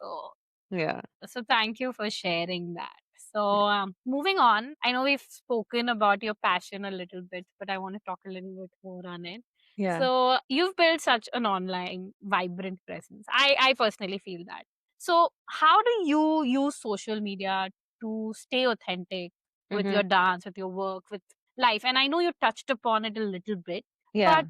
yeah, So thank you for sharing that. So moving on, I know we've spoken about your passion a little bit, but I want to talk a little bit more on it. yeah. So you've built such an online vibrant presence. I personally feel that. So how do you use social media to stay authentic with Mm-hmm. your dance, with your work, with life? And I know you touched upon it a little bit, but Yeah.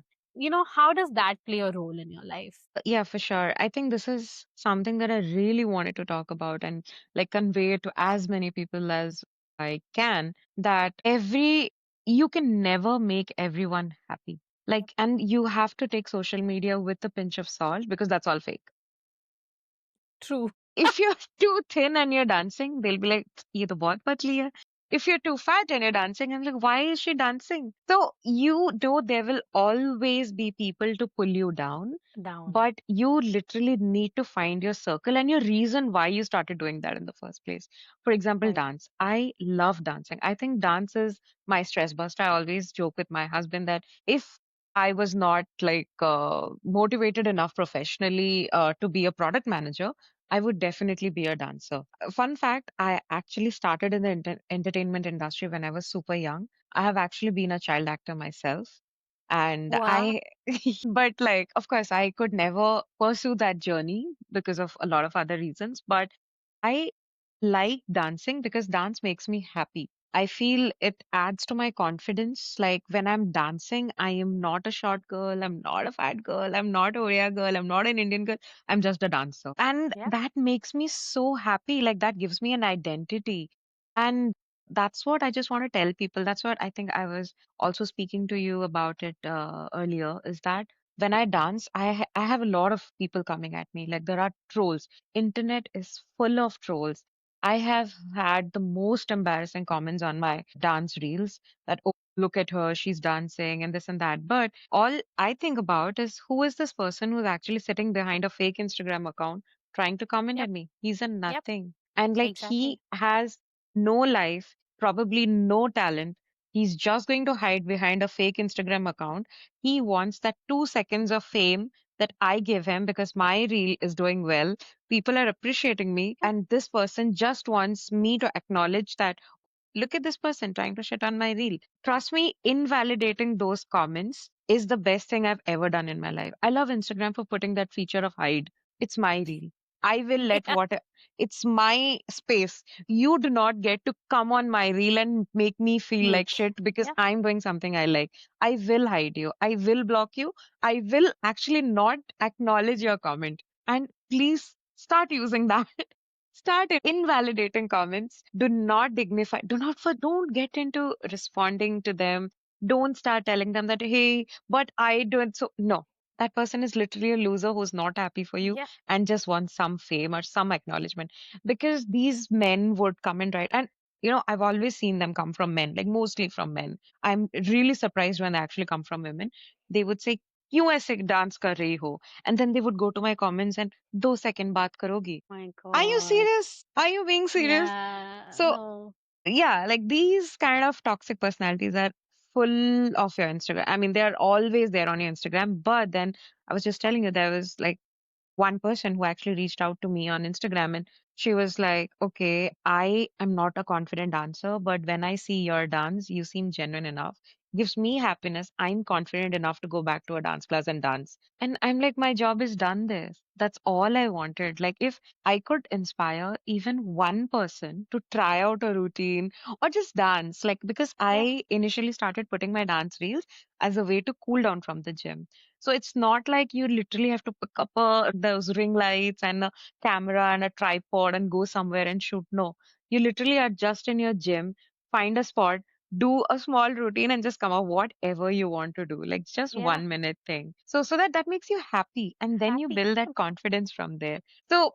how does that play a role in your life? Yeah, for sure. I think this is something that I really wanted to talk about and like convey to as many people as I can, that you can never make everyone happy. Like, and you have to take social media with a pinch of salt because that's all fake. True. If you're too thin and you're dancing, they'll be like, ये तो बहुत पतली है. If you're too fat and you're dancing, I'm like, why is she dancing? So you know there will always be people to pull you down, Down. but you literally need to find your circle and your reason why you started doing that in the first place. For example, Right. dance. I love dancing. I think dance is my stress buster. I always joke with my husband that if I was not like motivated enough professionally to be a product manager, I would definitely be a dancer. Fun fact, I actually started in the entertainment industry when I was super young. I have actually been a child actor myself. And Wow. but like, of course, I could never pursue that journey because of a lot of other reasons. But I like dancing because dance makes me happy. I feel it adds to my confidence. Like when I'm dancing, I am not a short girl, I'm not a fat girl, I'm not a Oriya girl, I'm not an Indian girl, I'm just a dancer. And Yeah. that makes me so happy. Like that gives me an identity. And that's what I just want to tell people. That's what I think I was also speaking to you about it earlier is that when I dance, I have a lot of people coming at me. Like there are trolls. Internet is full of trolls. I have had the most embarrassing comments on my dance reels that, oh, look at her, she's dancing and this and that. But all I think about is who is this person who's actually sitting behind a fake Instagram account trying to comment Yep. at me? He's a Yep. nothing. And like Exactly. he has no life, probably no talent. He's just going to hide behind a fake Instagram account. He wants that 2 seconds of fame that I give him because my reel is doing well. People are appreciating me, Yep. and this person just wants me to acknowledge that look at this person trying to shit on my reel. Trust me, invalidating those comments is the best thing I've ever done in my life. I love Instagram for putting that feature of hide. It's my reel. I will let Yeah. what it's my space. You do not get to come on my reel and make me feel like Make. shit because Yeah. I'm doing something I like. I will hide you. I will block you. I will actually not acknowledge your comment. And please start using that. Start invalidating comments. Do not dignify. Don't get into responding to them. Don't start telling them that, hey, but I don't. So, no, that person is literally a loser who's not happy for you Yeah. and just wants some fame or some acknowledgement. Because these men would come and write. And, I've always seen them come from men, like mostly from men. I'm really surprised when they actually come from women. They would say, क्यों ऐसे dance कर रही हो? And then they would go to my comments and 2 second बात करोगी? My Are you God. serious? Are you being serious? Yeah. So, No. yeah, like these kind of toxic personalities are full of your Instagram. I mean, they're always there on your Instagram. But then I was just telling you, there was like one person who actually reached out to me on Instagram and she was like, okay, I am not a confident dancer, but when I see your dance, you seem genuine enough. Gives me happiness. I'm confident enough to go back to a dance class and dance. And I'm like, my job is done this. That's all I wanted. Like, if I could inspire even one person to try out a routine or just dance, like, because Yeah. I initially started putting my dance reels as a way to cool down from the gym. So it's not like you literally have to pick up those ring lights and a camera and a tripod and go somewhere and shoot. No, you literally are just in your gym, find a spot, do a small routine and just come up whatever you want to do, like just Yeah. 1 minute thing. So that makes you happy and then you Happy. build that confidence from there. So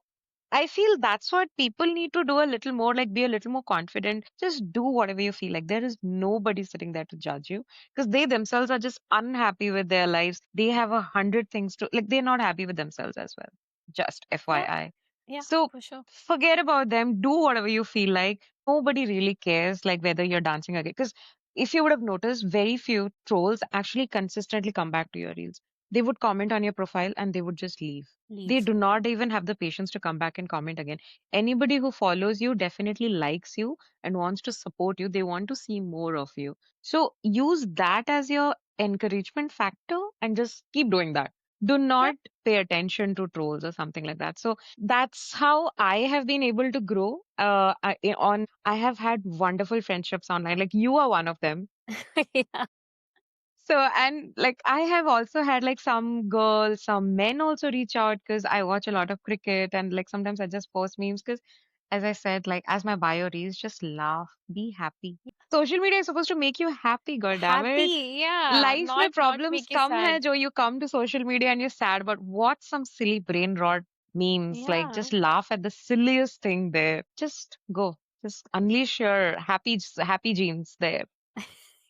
I feel that's what people need to do a little more, like be a little more confident. Just do whatever you feel like. There is nobody sitting there to judge you because they themselves are just unhappy with their lives. They have 100 things to, like, they're not happy with themselves as well. Just Yeah. FYI. Yeah. So For sure. forget about them. Do whatever you feel like. Nobody really cares, like, whether you're dancing again. Because if you would have noticed, very few trolls actually consistently come back to your reels. They would comment on your profile and they would just leave. They Leave. do not even have the patience to come back and comment again. Anybody who follows you definitely likes you and wants to support you. They want to see more of you. So use that as your encouragement factor and just keep doing that. Do Yeah. not pay attention to trolls or something like that. So that's how I have been able to grow. I have had wonderful friendships online. Like you are one of them. Yeah. So, and like I have also had like some girls, some men also reach out because I watch a lot of cricket and like sometimes I just post memes because, as I said, like as my bio reads, just laugh, be happy. Social media is supposed to make you happy, god damn it. Happy. Yeah. Life mein Not problems make you come hai sad. jo you come to social media and you're sad, but what some silly brain rot memes, like Yeah. just laugh at the silliest thing there. Just go. Just unleash your happy genes there.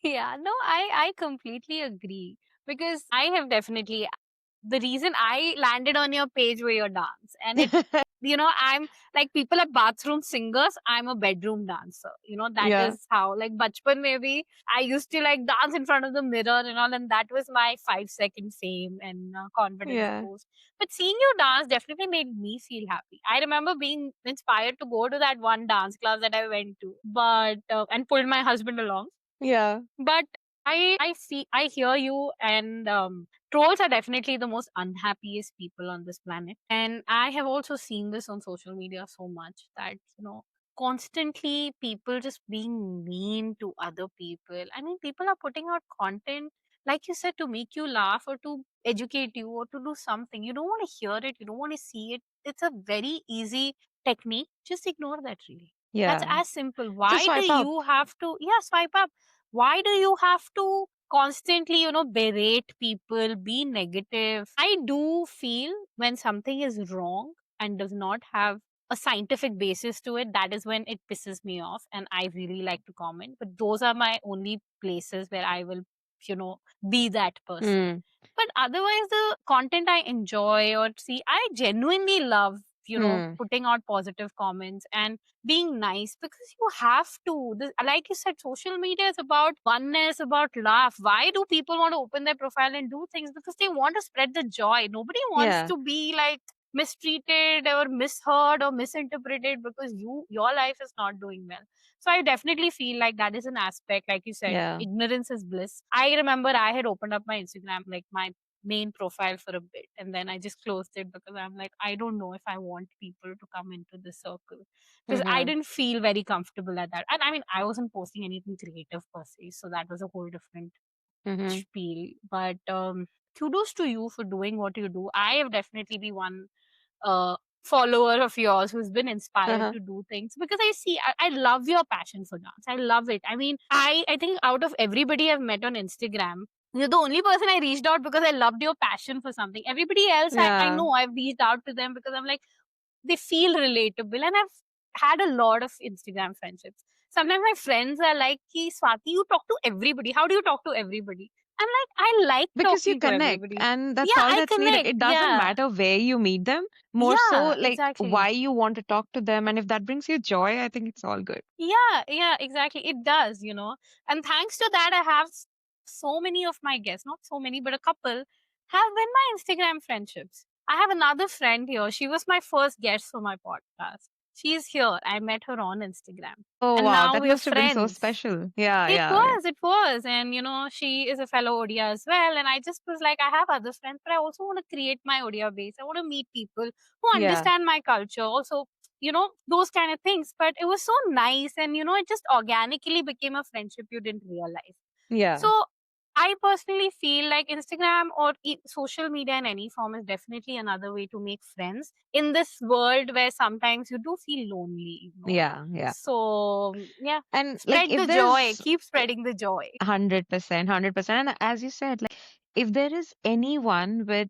Yeah, no, I completely agree because I have definitely the reason I landed on your page were your dance, and it I'm like people are bathroom singers, I'm a bedroom dancer. That Yeah, is how like bachpan maybe I used to like dance in front of the mirror and all, and that was my 5 second fame and confidence yeah, boost. But seeing you dance definitely made me feel happy. I remember being inspired to go to that one dance class that I went to, but and pulled my husband along, yeah, but I hear you, and trolls are definitely the most unhappiest people on this planet. And I have also seen this on social media so much that constantly people just being mean to other people. I mean, people are putting out content, like you said, to make you laugh or to educate you or to do something. You don't want to hear it, you don't want to see it. It's a very easy technique. Just ignore that, really. That's yeah. as simple. Just Why do swipe up. you have to, yeah, swipe up? Why do you have to constantly, berate people, be negative. I do feel when something is wrong and does not have a scientific basis to it, that is when it pisses me off and I really like to comment. But those are my only places where I will, you know, be that person. Hmm. But otherwise, the content I enjoy or see, I genuinely love, Hmm. putting out positive comments and being nice, because you have to. Like you said, social media is about oneness, about laugh. Why do people want to open their profile and do things? Because they want to spread the joy. Nobody wants Yeah. to be like mistreated or misheard or misinterpreted because your life is not doing well. So I definitely feel like that is an aspect. Like you said, Yeah. ignorance is bliss. I remember I had opened up my Instagram, like my main profile, for a bit, and then I just closed it because I'm like, I don't know if I want people to come into this circle, because I Mm-hmm. didn't feel very comfortable at that. And I mean, I wasn't posting anything creative per se, so that was a whole different Mm-hmm. spiel. But kudos to you for doing what you do. I have definitely been one uh, follower of yours who's been inspired Uh-huh. to do things, because I love your passion for dance. I love it. I mean, I think out of everybody I've met on Instagram, you're the only person I reached out because I loved your passion for something. Everybody else, I Yeah. know I've reached out to them because I'm like, they feel relatable. And I've had a lot of Instagram friendships. Sometimes my friends are like, Ki, Swati, you talk to everybody. How do you talk to everybody? I'm like, I like Because you talking to connect, everybody. and that's Yeah, all I that's needed. connect. It doesn't Yeah. matter where you meet them, more so Yeah, like why exactly. you want to talk to them. And if that brings you joy, I think it's all good. Yeah, exactly. It does. And thanks to that, I have so many of my guests, not so many, but a couple, have been my Instagram friendships. I have another friend here. She was my first guest for my podcast. She's here. I met her on Instagram. Oh, And wow. now That we're must have been so friends. special. Yeah, It yeah, yeah. was, it was. And, she is a fellow Odia as well. And I just was like, I have other friends, but I also want to create my Odia base. I want to meet people who Yeah, understand my culture. Also, those kind of things. But it was so nice. And, it just organically became a friendship you didn't realize. yeah, So I personally feel like Instagram or social media in any form is definitely another way to make friends in this world where sometimes you do feel lonely. yeah, yeah. So, yeah, And like spread if the joy, there's keep spreading the joy. 100%, 100%. And as you said, like if there is anyone with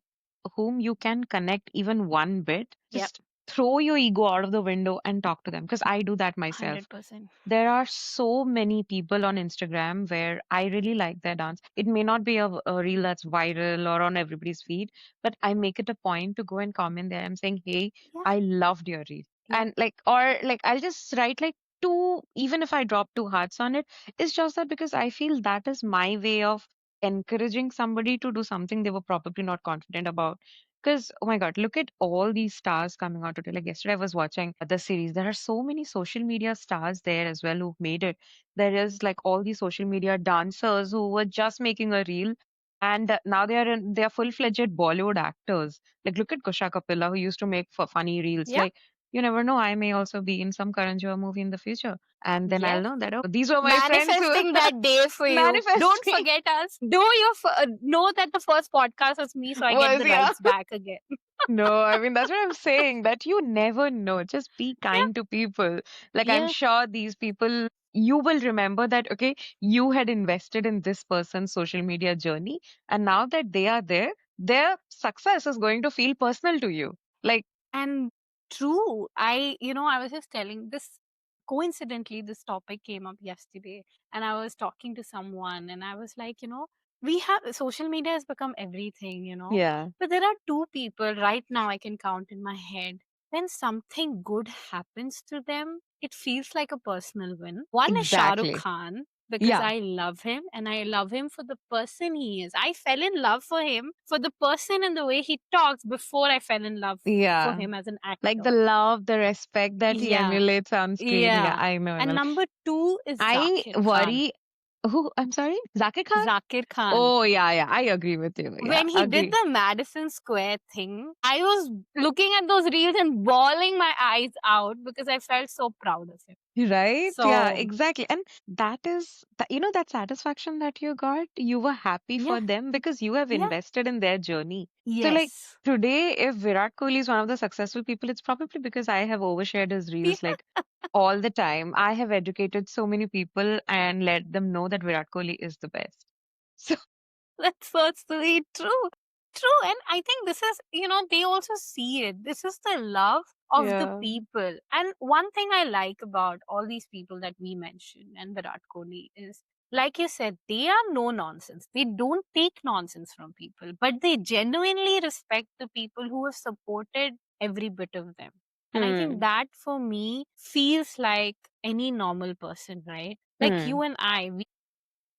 whom you can connect even one bit, Yep, just throw your ego out of the window and talk to them. Because I do that myself. 100%. There are so many people on Instagram where I really like their dance. It may not be a reel that's viral or on everybody's feed, but I make it a point to go and comment there. I'm saying, hey, Yeah, I loved your reel. yeah. And like, or like, I'll just write like two, even if I drop two hearts on it, it's just that because I feel that is my way of encouraging somebody to do something they were probably not confident about. Because, oh my God, look at all these stars coming out today. Like yesterday, I was watching the series. There are so many social media stars there as well who've made it. There is like all these social media dancers who were just making a reel. And now they are full-fledged Bollywood actors. Like look at Kusha Kapila who used to make funny reels. Yep. Like you never know, I may also be in some Karan Johar movie in the future, and then I'll Yes. know that oh, these were my friends who Manifesting that day for you. Don't manifesting forget us. Know that the first podcast was me, so I get was the yeah. rights back again. No, I mean, that's what I'm saying, that you never know. Just be kind to people. Like, I'm Yeah. sure these people, you will remember that, okay, you had invested in this person's social media journey, and now that they are there, their success is going to feel personal to you. Like, And true, I was just telling this, coincidentally, this topic came up yesterday, and I was talking to someone, and I was like, we have social media has become everything. yeah, But there are two people right now I can count in my head. When something good happens to them, it feels like a personal win. One is Shah Rukh exactly. Khan, because Yeah, I love him and I love him for the person he is. I fell in love for him for the person and the way he talks before I fell in love for yeah. him as an Like the actor. love, the respect that he Yeah, emulates on screen. Yeah, yeah. I And know. number two is I Zakir Khan. worry. Who? I'm sorry, Zakir Khan? Zakir Khan. Oh, yeah, yeah. I agree with you. Yeah, When he did agree. the Madison Square thing, I was looking at those reels and bawling my eyes out because I felt so proud of him. Right? Yeah, So, exactly. And that is that that satisfaction that you got, you were happy yeah, for them because you have yeah, invested in their journey. So like yes. today, if Virat Kohli is one of the successful people, it's probably because I have overshared his Yeah. reels like all the time. I have educated so many people and let them know that Virat Kohli is the best. That's personally true. True. And I think this is, they also see it. This is the love of the Yeah. people. And one thing I like about all these people that we mentioned and Virat Kohli is, like you said, they are no nonsense. They don't take nonsense from people, but they genuinely respect the people who have supported every bit of them. And I think Hmm. that for me feels like any normal person, right? Like Hmm. you and I,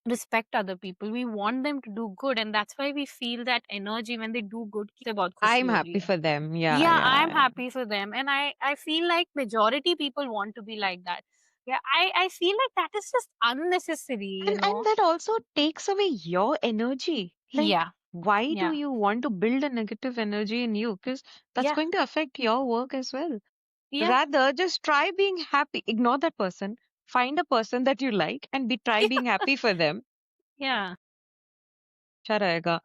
respect other people. We want them to do good, and that's why we feel that energy when they do good ki bahut I'm khushi ho happy rahi hai. for them. Yeah, Yeah, I'm yeah. happy for them, and I feel like majority people want to be like that. Yeah, I feel like that is just unnecessary, And that also takes away your energy. Like, Yeah, why do yeah, you want to build a negative energy in you? Because that's yeah, going to affect your work as well. yeah, Rather, just try being happy. Ignore that person. Find a person that you like and try being happy for them. yeah, अच्छा रहेगा.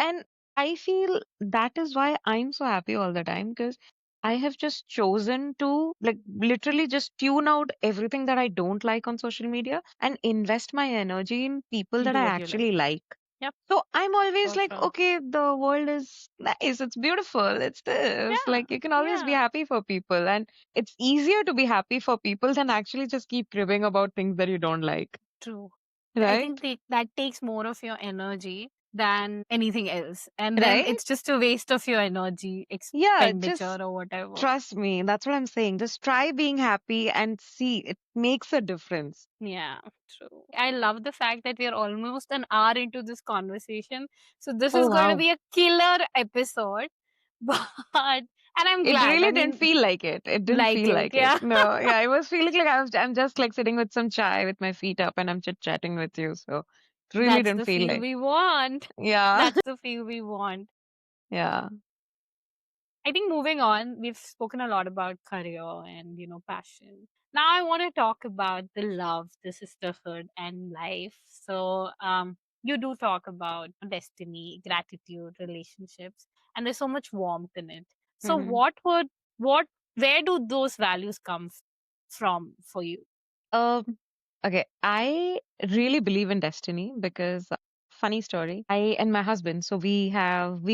And I feel that is why I'm so happy all the time because I have just chosen to like literally just tune out everything that I don't like on social media and invest my energy in people that do I what you like. actually like. Yep, So I'm always for like, sure. okay, the world is nice, it's beautiful, it's this. Yeah, Like you can always be yeah, happy for people, and it's easier to be happy for people than actually just keep cribbing about things that you don't like, true. I right? think that takes more of your energy than anything else, and then Right? it's just a waste of your energy Yeah, expenditure just or whatever. trust me. That's what I'm saying. Just try being happy and see it makes a difference. Yeah, true. I love the fact that we're almost an hour into this conversation. So this Oh, is going to wow. be a killer episode. But and I'm It glad. I really didn't mean, feel like it. It didn't like feel it. like it. Yeah. No, yeah, I was feeling like I'm just like sitting with some chai with my feet up and I'm chit chatting with you. So it really That's didn't the feel feel like, we want. yeah, That's the feel we want. yeah. I think moving on, we've spoken a lot about career and, passion. Now I want to talk about the love, the sisterhood and life. So, you do talk about destiny, gratitude, relationships, and there's so much warmth in it. So Hmm. what where do those values come from for you? Um, okay, I really believe in destiny because funny story. I and my husband, so we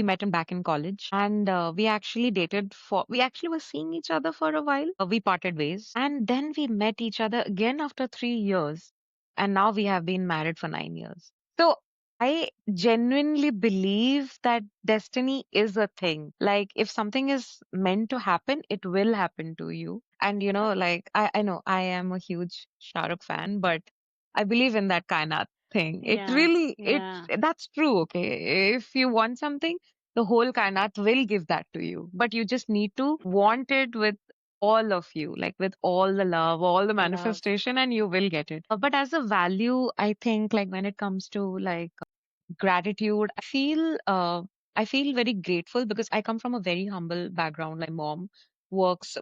met him back in college, and we actually were seeing each other for a while. We parted ways, and then we met each other again after 3 years, and now we have been married for 9 years. So I genuinely believe that destiny is a thing. Like, if something is meant to happen, it will happen to you. And, Yep. like, I know I am a huge Shah Rukh fan, but I believe in that kainat thing. It Yeah, really, yeah, that's true, okay? If you want something, the whole kainat will give that to you. But you just need to want it with all of you, like with all the love, all the love. manifestation, and you will get it. But as a value, I think, like, when it comes to like gratitude, I feel very grateful because I come from a very humble background.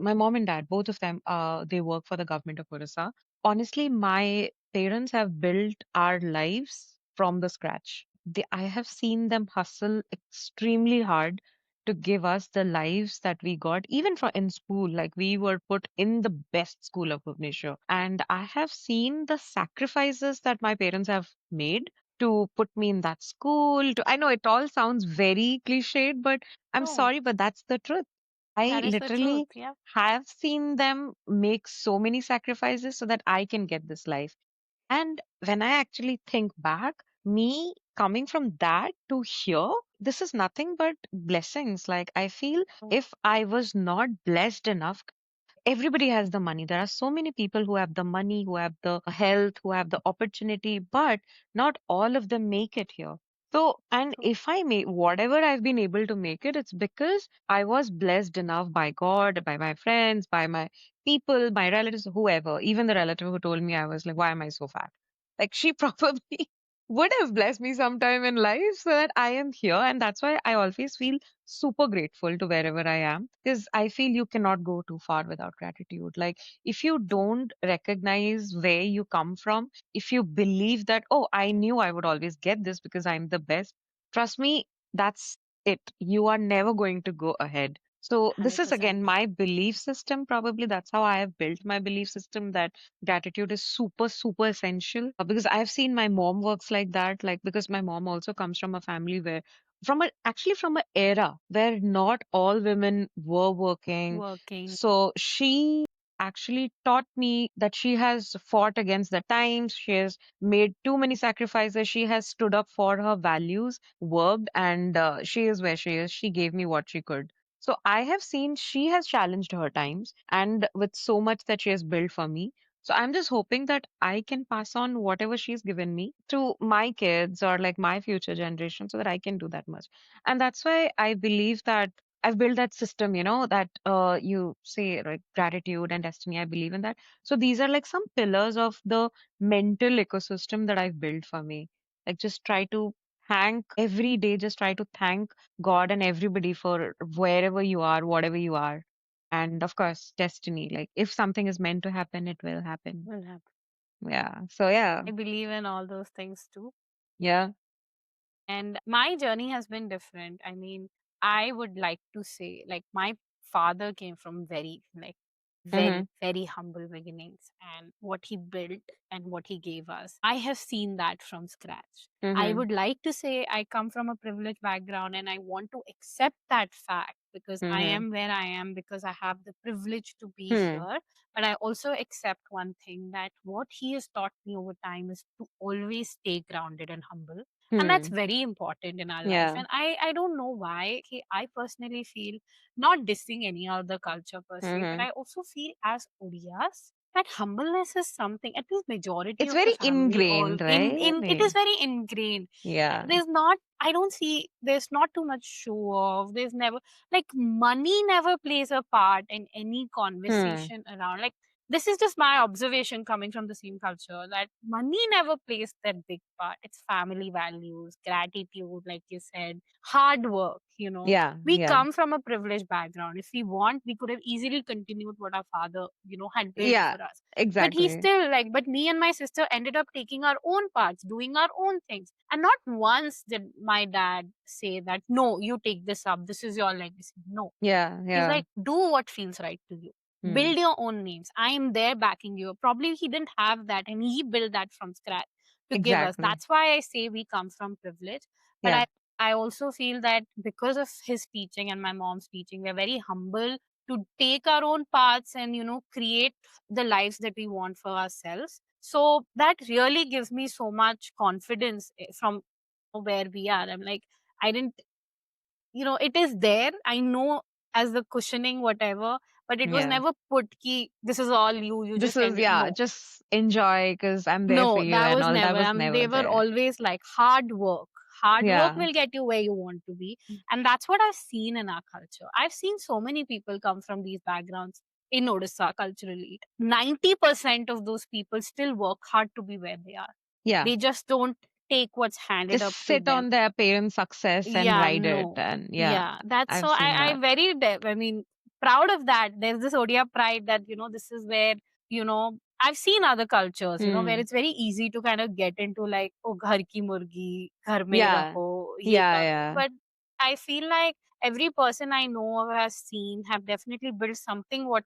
My mom and dad, both of them, they work for the government of Orissa. Honestly, my parents have built our lives from the scratch. I have seen them hustle extremely hard to give us the lives that we got, even for in school. Like, we were put in the best school of Bhubaneswar, and I have seen the sacrifices that my parents have made to put me in that school. I know it all sounds very cliched, but I'm Oh, sorry, but that's the truth. I that is the truth. literally Yeah. have seen them make so many sacrifices so that I can get this life. And when I actually think back, me coming from that to here, this is nothing but blessings. Like, I feel if I was not blessed enough, everybody has the money. There are so many people who have the money, who have the health, who have the opportunity, but not all of them make it here. So, and True. if I make whatever I've been able to make it, it's because I was blessed enough by God, by my friends, by my people, my relatives, whoever, even the relative who told me I was like, why am I so fat? Like, she probably would have blessed me sometime in life so that I am here. And that's why I always feel super grateful to wherever I am because I feel you cannot go too far without gratitude. Like, if you True. don't recognize where you come from, if you believe that, oh, I knew I would always get this because I'm the best, trust me, that's it. You are never going to go ahead. So this is 100%. again my belief system. Probably that's how I have built my belief system, that gratitude is super, super essential. Because I've seen my mom works like that. Like, because my mom also comes from a family where, actually from an era where not all women were working. Working. So she actually taught me that she has fought against the times. She has made too many sacrifices. She has stood up for her values, worked, and she is where she is. She gave me what she could. So I have seen she has challenged her times, and with so much that she has built for me. So I'm just hoping that I can pass on whatever she's given me to my kids or like my future generation, so that I can do that much. And that's why I believe that I've built that system, that you say like gratitude and destiny. I believe in that. So these are like some pillars of the mental ecosystem that I've built for me. Like, just try to thank every day, just try to thank God and everybody for wherever you are, whatever you are. And of course, destiny. Like, if something is meant to happen, it will happen. Will happen. Yeah. So, yeah. I believe in all those things too. Yeah. And my journey has been different. I mean, I would like to say, like, my father came from Mm-hmm. very humble beginnings, and what he built and what he gave us. I have seen that from scratch. I Mm-hmm. would like to say I come from a privileged background, and I want to accept that fact because I Mm-hmm. am where I am because I have the privilege to be Hmm. here. But I also accept one thing, that what he has taught me over time is to always stay grounded and humble, and that's Hmm. very important in our life. Yeah. And I don't know why. Okay, I personally feel, not dissing any other culture per se, but Mm-hmm. I also feel as Odiyas that humbleness is something, at least majority It's of the very family, all ingrained, right? in it is very ingrained. Yeah. There's not, I don't see, there's not too much show off. There's never, like, money never plays a part in any Hmm. conversation around. Like, this is just my observation coming from the same culture, that money never plays that big part. It's family values, gratitude, like you said, hard work, Yeah. we Yeah. come from a privileged background. If we want, we could have easily continued what our father, had built Yeah. for us. But he Exactly. still, like, but me and my sister ended up taking our own paths, doing our own things. And not once did my dad say that, no, you take this up, this is your legacy. No. Yeah. He's Yeah. like, do what feels right to you. Hmm. Build your own names. I am there backing you. Probably he didn't have that, and he built that from scratch to give us. Exactly. That's why I say we come from privilege. But Yeah. I also feel that because of his teaching and my mom's teaching, we're very humble to take our own paths and, create the lives that we want for ourselves. So that really gives me so much confidence from where we are. I'm like, I didn't, it is there. I know, as the cushioning, whatever, but it was Yeah. never put ki, this is all you, This just is, end it. yeah, No, just enjoy because I'm there for no, you that and was all. That never. was They never were there. always like hard work. Hard work Yeah. will get you where you want to be. And that's what I've seen in our culture. I've seen so many people come from these backgrounds in Odisha culturally. 90% of those people still work hard to be where they are. Yeah. They just don't take what's handed Just up to sit them. on their parents' success and Yeah, ride it. no. And yeah, Yeah, that's so I've seen I that. very, I mean, proud of that. There's this Odia pride that, this is where, I've seen other cultures, where Hmm. it's very easy to kind of get into like, oh, ghar ki murgi, ghar mein Yeah. raho, ye Yeah. karo. Yeah. But I feel like every person I know or has seen have definitely built something what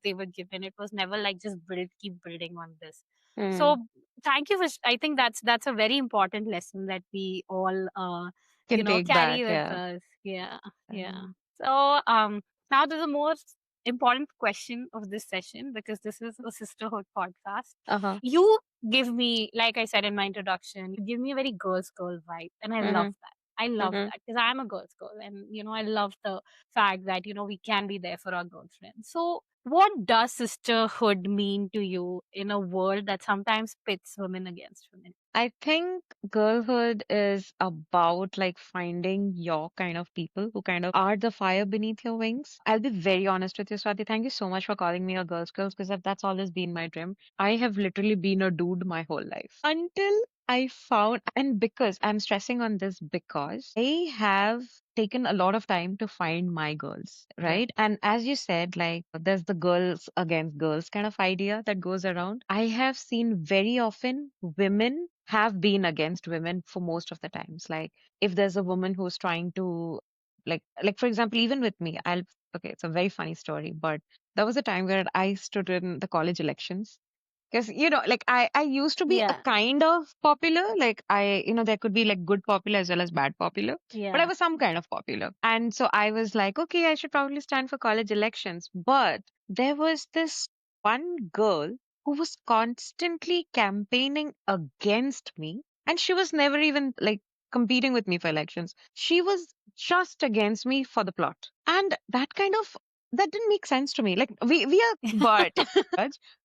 they were given. It was never like just build, keep building on this. Hmm. So thank you for, I think that's a very important lesson that we all Can take carry back. with Yeah. us. Yeah, yeah. Um, So now to the most important question of this session, because this is a sisterhood podcast. uh-huh. You give me, like I said in my introduction, you give me a very girl vibe, and I love Mm-hmm. that. I love Mm-hmm. that because I'm a girl's girl, and I love the fact that we can be there for our girlfriends. So, what does sisterhood mean to you in a world that sometimes pits women against women? I think girlhood is about like finding your kind of people who kind of are the fire beneath your wings. I'll be very honest with you, Swati. Thank you so much for calling me a girls because that's always been my dream. I have literally been a dude my whole life until I found, and because I'm stressing on this because I have taken a lot of time to find my girls, right? And as you said, like there's the girls against girls kind of idea that goes around. I have seen very often women have been against women for most of the times. Like if there's a woman who's trying to like for example, even with me, I'll Okay, it's a very funny story, but there was a time where I stood in the college elections. Because, like I used to be a Yeah. kind of popular. Like there could be like good popular as well as bad popular, but I Yeah. was some kind of popular. And so I was like, okay, I should probably stand for college elections. But there was this one girl who was constantly campaigning against me. And she was never even like competing with me for elections. She was just against me for the plot. And that didn't make sense to me. Like we are but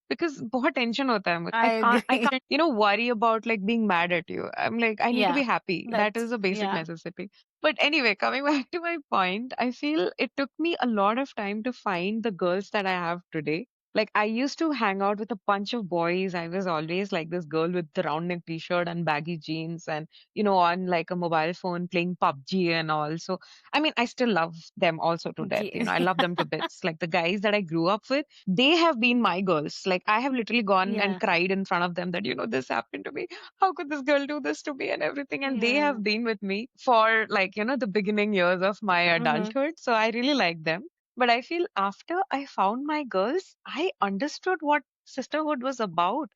because बहुत tension होता है मुझे. I I agree. can't worry about like being mad at you. I'm like I need to Yeah. be happy. That That's is a basic yeah. necessity. But anyway, coming back to my point, I feel it took me a lot of time to find the girls that I have today. Like I used to hang out with a bunch of boys. I was always like this girl with the round neck t-shirt and baggy jeans and on like a mobile phone playing PUBG and all. So I mean, I still love them also to death. Okay. I love them to bits. Like the guys that I grew up with, they have been my girls. Like I have literally gone and Yeah. cried in front of them that, this happened to me. How could this girl do this to me and everything? And they Yeah. have been with me for like, the beginning years of my Mm-hmm. adulthood. So I really like them. But I feel after I found my girls, I understood what sisterhood was about.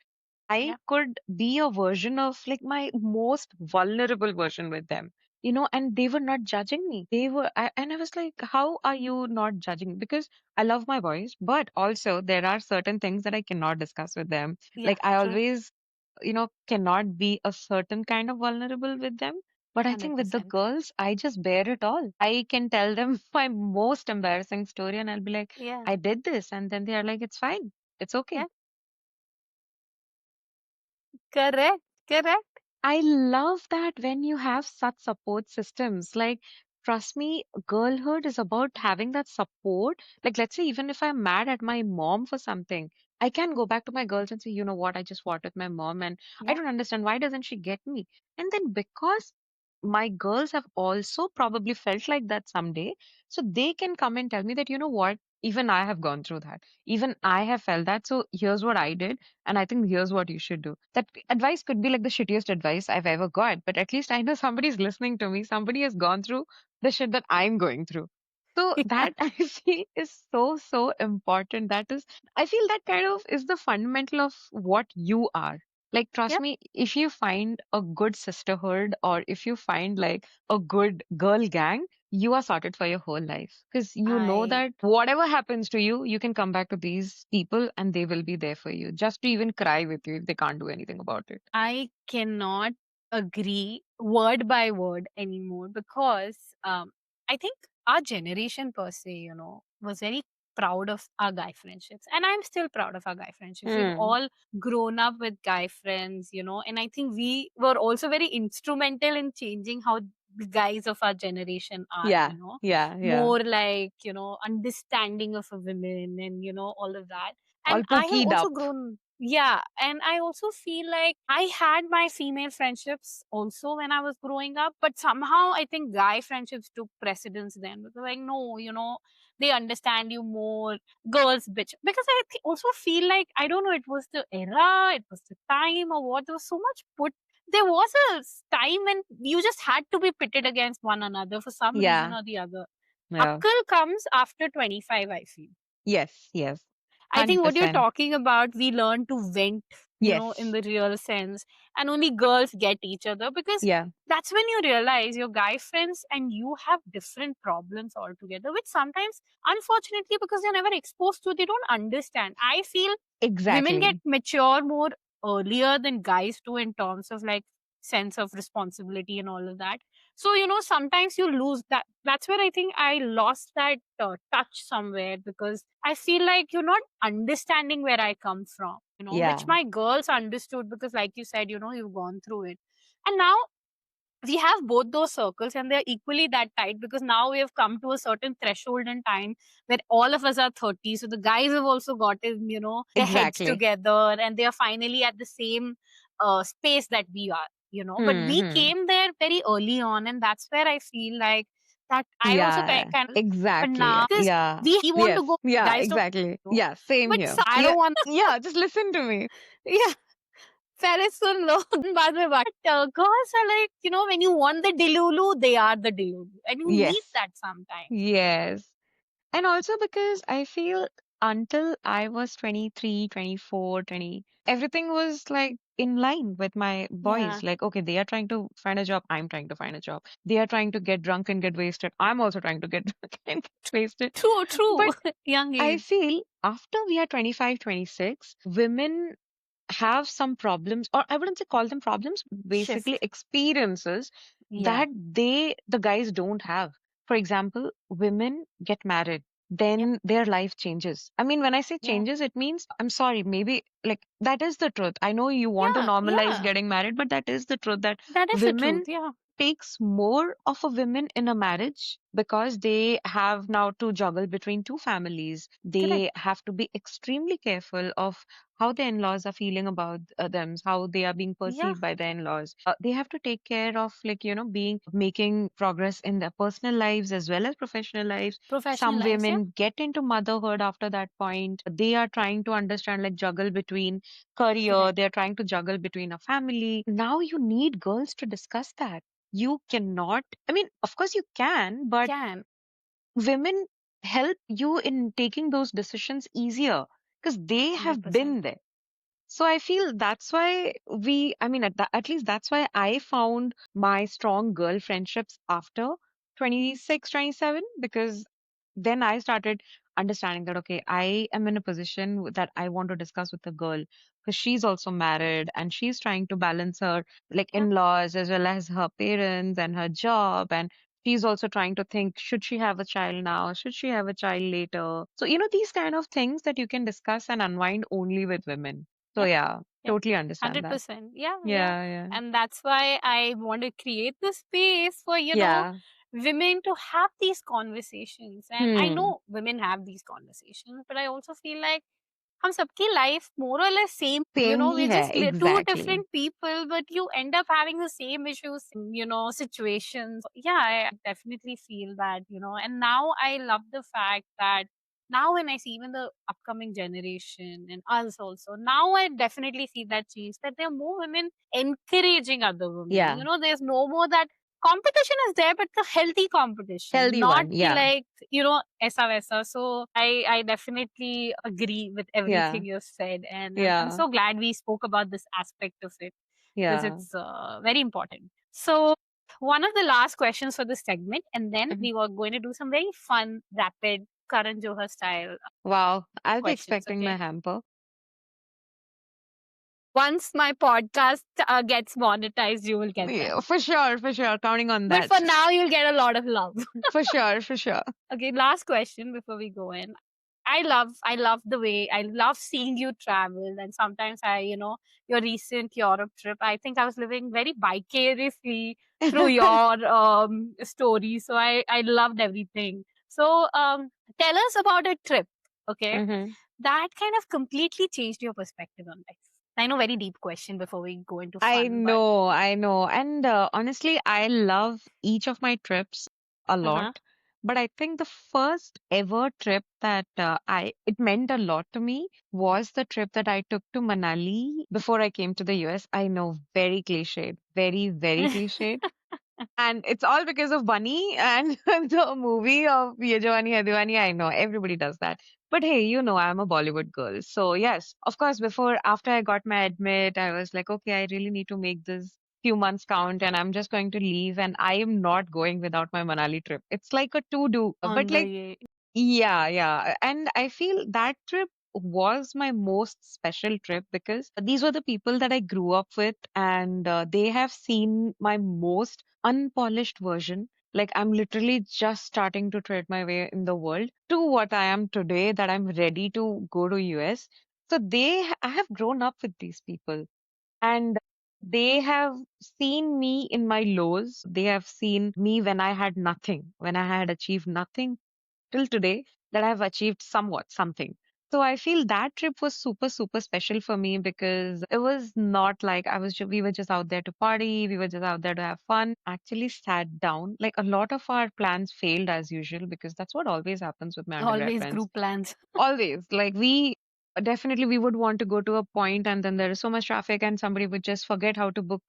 I Yeah. could be a version of like my most vulnerable version with them, and they were not judging me. And I was like, how are you not judging? Because I love my boys, but also there are certain things that I cannot discuss with them. Yeah. Like I True. always, cannot be a certain kind of vulnerable with them. But I think with the 100%. girls, I just bear it all. I can tell them my most embarrassing story and I'll be like, Yeah. I did this. And then they are like, it's fine. It's okay. Yeah. Correct. Correct. I love that when you have such support systems. Like, trust me, girlhood is about having that support. Like, let's say, even if I'm mad at my mom for something, I can go back to my girls and say, you know what, I just fought with my mom and I Yeah. don't understand why doesn't she get me? And then because my girls have also probably felt like that someday, so they can come and tell me that, you know what, even I have gone through that. Even I have felt that. So here's what I did. And I think here's what you should do. That advice could be like the shittiest advice I've ever got, but at least I know somebody's listening to me. Somebody has gone through the shit that I'm going through. So Yeah. that I feel is so, so important. I feel that kind of is the fundamental of what you are. Like, trust Yeah. me, if you find a good sisterhood or if you find like a good girl gang, you are sorted for your whole life because you know I that whatever happens to you, you can come back to these people and they will be there for you just to even cry with you if they can't do anything about it. I cannot agree word by word anymore because I think our generation per se, was very proud of our guy friendships. And I'm still proud of our guy friendships. We've Hmm. all grown up with guy friends, and I think we were also very instrumental in changing how the guys of our generation are, Yeah, yeah, yeah. more like, understanding of a woman and, all of that. And All I have pookied also up. grown, yeah. And I also feel like I had my female friendships also when I was growing up, but somehow I think guy friendships took precedence then because, like, no, they understand you more. Girls, bitch. Because I also feel like, I don't know, it was the era, it was the time, or what. There was so much put. There was a time when you just had to be pitted against one another for some reason Yeah, or the other. yeah. Akal comes after 25, I feel. Yes, yes. I think what you're 100%. talking about, we learn to vent, in Yes. the real sense, and only girls get each other because Yeah, that's when you realize your guy friends and you have different problems altogether, which sometimes, unfortunately, because they're never exposed to, they don't understand. I feel women get exactly. mature more earlier than guys do in terms of like sense of responsibility and all of that. So sometimes you lose that. That's where I think I lost that touch somewhere because I feel like you're not understanding where I come from, which Yeah, my girls understood because, like you said, you've gone through it. And now we have both those circles and they're equally that tight because now we have come to a certain threshold in time where all of us are 30. So the guys have also gotten, their heads exactly. together and they are finally at the same space that we are, but we Hmm. came there very early on. And that's where I feel like that I also Yeah, kind of, but exactly. now because Yeah. we want to Yes. go, Yeah, guys don't, exactly. Yeah, same but here. I Yeah. don't want, Yeah, just listen to me. yeah. पहले सुन लो बाद में बात girls are like when you want the dilulu they are the dilulu and you need Yes. that sometimes. Yes. And also because I feel until I was 23, 24, 20, everything was like in line with my Yeah. boys. Like, okay, they are trying to find a job. I'm trying to find a job. They are trying to get drunk and get wasted. I'm also trying to get drunk and get wasted. True, true. But Young I age. feel after we are 25, 26, women have some problems, or I wouldn't say call them problems, basically Shift. experiences Yeah. that the guys don't have. For example, women get married, Yep. then their life changes. I mean, when I say Yeah. changes, it means, I'm sorry, maybe like that is the truth. I know you want to Yeah. normalize Yeah. getting married, but that is the truth that That is the truth. women Yeah. takes more of a women in a marriage because they have now to juggle between two families. Correct. They have to be extremely careful of how the in-laws are feeling about them, how they are being Yeah. perceived by the in-laws. They have to take care of, like, being making progress in their personal lives as well as professional lives. Professional Some lives. Yeah. women get into motherhood after that point. They are trying to understand, like, juggle between career, Correct. they're trying to juggle between a family. Now you need girls to discuss that. You cannot, I mean, of course you can, but Can. women help you in taking those decisions easier because they have 100%. been there. So I feel that's why I mean, at least that's why I found my strong girl friendships after 26, 27, because then I started understanding that, okay, I am in a position that I want to discuss with a girl because she's also married and she's trying to balance her like Yeah. in-laws as well as her parents and her job. And she's also trying to think, should she have a child now? Should she have a child later? So, these kind of things that you can discuss and unwind only with women. So Yeah. yeah, Yeah. totally understand that. 100%. Yeah. Yeah. Yeah, yeah. And that's why I want to create the space for, Yeah. women to have these conversations. And I Hmm. know women have these conversations, but I also feel like हम सबकी life more और less same Same ही we're है, just two exactly. different people but you end up having the same issues situations. Yeah, I definitely feel that, and now I love the fact that now when I see even the upcoming generation and us also, now I definitely see that change, that there are more women encouraging other women. Yeah. There's no more that competition is there, but the healthy competition, Healthy not one. the Yeah. like, aisa vaisa. So I definitely agree with Yeah. everything you said, and I'm Yeah. so glad we spoke about this aspect of it because Yeah. it's very important. So one of the last questions for this segment, and then Mhm. we were going to do some very fun, rapid Karan Johar style Wow. I'll be questions. expecting my Okay. hamper. Once my podcast gets monetized, you will get that. Yeah, for sure, for sure. Counting on But that. for now, you'll get a lot of love. For sure, for sure. Okay, last question before we go in. I love the way I love seeing you travel, and sometimes your recent Europe trip, I think I was living very vicariously through your story. So I loved everything. So tell us about a trip, okay, hmm that kind of completely changed your perspective on life. I know, very deep question before we go into I fun, but know, I know. And honestly, I love each of my trips a lot. uh-huh. But I think the first ever trip that it meant a lot to me was the trip that I took to Manali before I came to the US. I know, very cliched, very, very cliched. And it's all because of Bunny and the movie of Ye Jawani Hai Diwani. I know everybody does that. But hey, I'm a Bollywood girl. So yes, of course, after I got my admit, I was like, okay, I really need to make this few months count and I'm just going to leave and I am not going without my Manali trip. It's like a to-do. On But the like yeah, yeah. And I feel that trip was my most special trip because these were the people that I grew up with, and they have seen my most unpolished version. Like, I'm literally just starting to tread my way in the world to what I am today, that I'm ready to go to US. So I have grown up with these people, and they have seen me in my lows. They have seen me when I had nothing, when I had achieved nothing till today, that I've achieved somewhat something. So I feel that trip was super, super special for me because it was not like we were just out there to party, we were just out there to have fun. Actually sat down. Like, a lot of our plans failed as usual because that's what always happens with my undergrad always friends. group plans. Always. Like, we would want to go to a point and then there is so much traffic and somebody would just forget how to book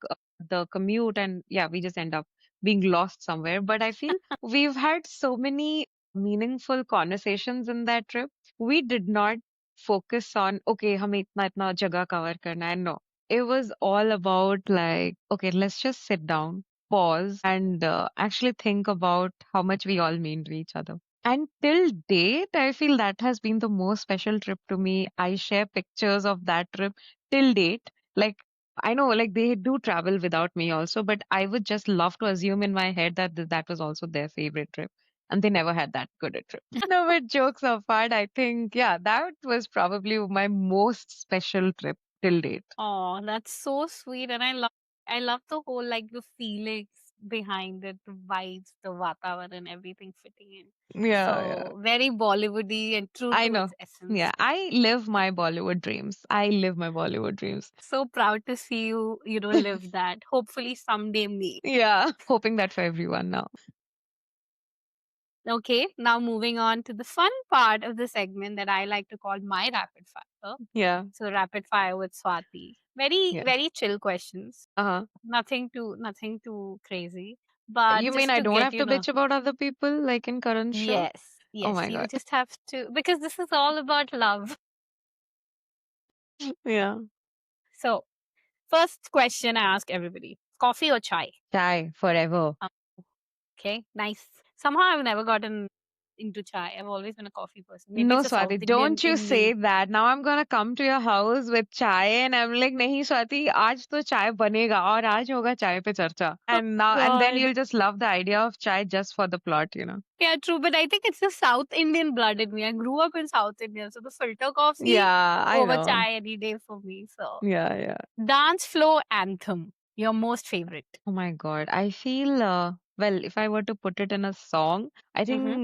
the commute, and yeah, we just end up being lost somewhere. But I feel we've had so many meaningful conversations in that trip. We did not focus on, okay, hame itna jagah cover karna hai. No, it was all about like, okay, let's just sit down, pause, and actually think about how much we all mean to each other. And till date, I feel that has been the most special trip to me. I share pictures of that trip till date. Like, I know, like, they do travel without me also, but I would just love to assume in my head that that was also their favorite trip. And they never had that good a trip. No, but jokes apart, I think, yeah, that was probably my most special trip till date. Oh, that's so sweet. And I love the whole like the feelings behind it, the vibes, the Vatavaran, everything fitting in. Yeah, yeah. So very Bollywoody and true I to know. its essence. Yeah, I live my Bollywood dreams. I live my Bollywood dreams. So proud to see you, live that. Hopefully someday me. Yeah, hoping that for everyone now. Okay, now moving on to the fun part of the segment that I like to call my rapid fire. Yeah, So rapid fire with Swati. Very, yeah. very chill questions. Uh-huh. Nothing too crazy. But You mean just I to don't get, have to bitch about other people like in Karan's show? yes, Oh yes, my you God. just have to, because this is all about love. Yeah. So, first question I ask everybody, coffee or chai? Chai forever. Um, okay, nice. Somehow I've never gotten into chai. I've always been a coffee person. Maybe No, it's a South Swati, Indian don't you in say me. that. Now I'm gonna come to your house with chai and I'm like, nahi Swati, aaj to chai banega aur aaj hoga chai pe charcha. Oh And then God. you'll just love the idea of chai just for the plot. Yeah, true. But I think it's the South Indian blood in me. I grew up in South India. So the filter coffee Yeah, I over know. chai any day for me. So Yeah, yeah. dance floor anthem, your most favorite. Oh my God. I feel, well, if I were to put it in a song, I Mm-hmm.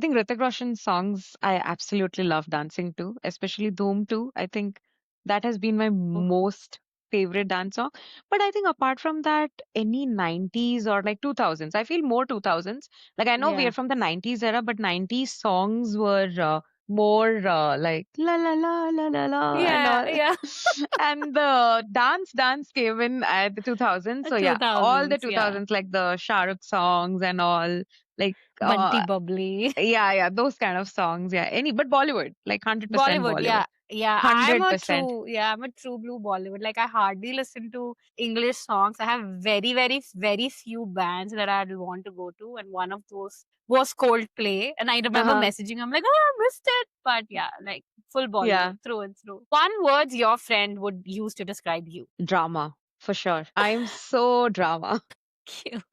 think Hrithik Roshan's songs I absolutely love dancing to, especially Dhoom 2. I think that has been my most favorite dance song. But I think apart from that, any 90s or like 2000s, I feel more 2000s. Like I know we are Yeah. from the 90s era, but 90s songs were more like la la la la la la and Yeah, all. yeah. And the dance came in at the 2000s. So yeah, all the 2000s, yeah. 2000s, like the Shah Rukh songs and all. Like Bunty Bubbly. yeah, yeah, those kind of songs. Yeah, any but Bollywood, like 100% Bollywood, Bollywood. yeah. Yeah, 100%. I'm a true blue Bollywood. Like I hardly listen to English songs. I have very, very, very few bands that I want to go to, and one of those was Coldplay. And I remember Uh-huh. messaging, I'm like, oh, I missed it. But yeah, like full Yeah, Bollywood through and through. One word your friend would use to describe you. drama for sure. I'm so drama. Cute.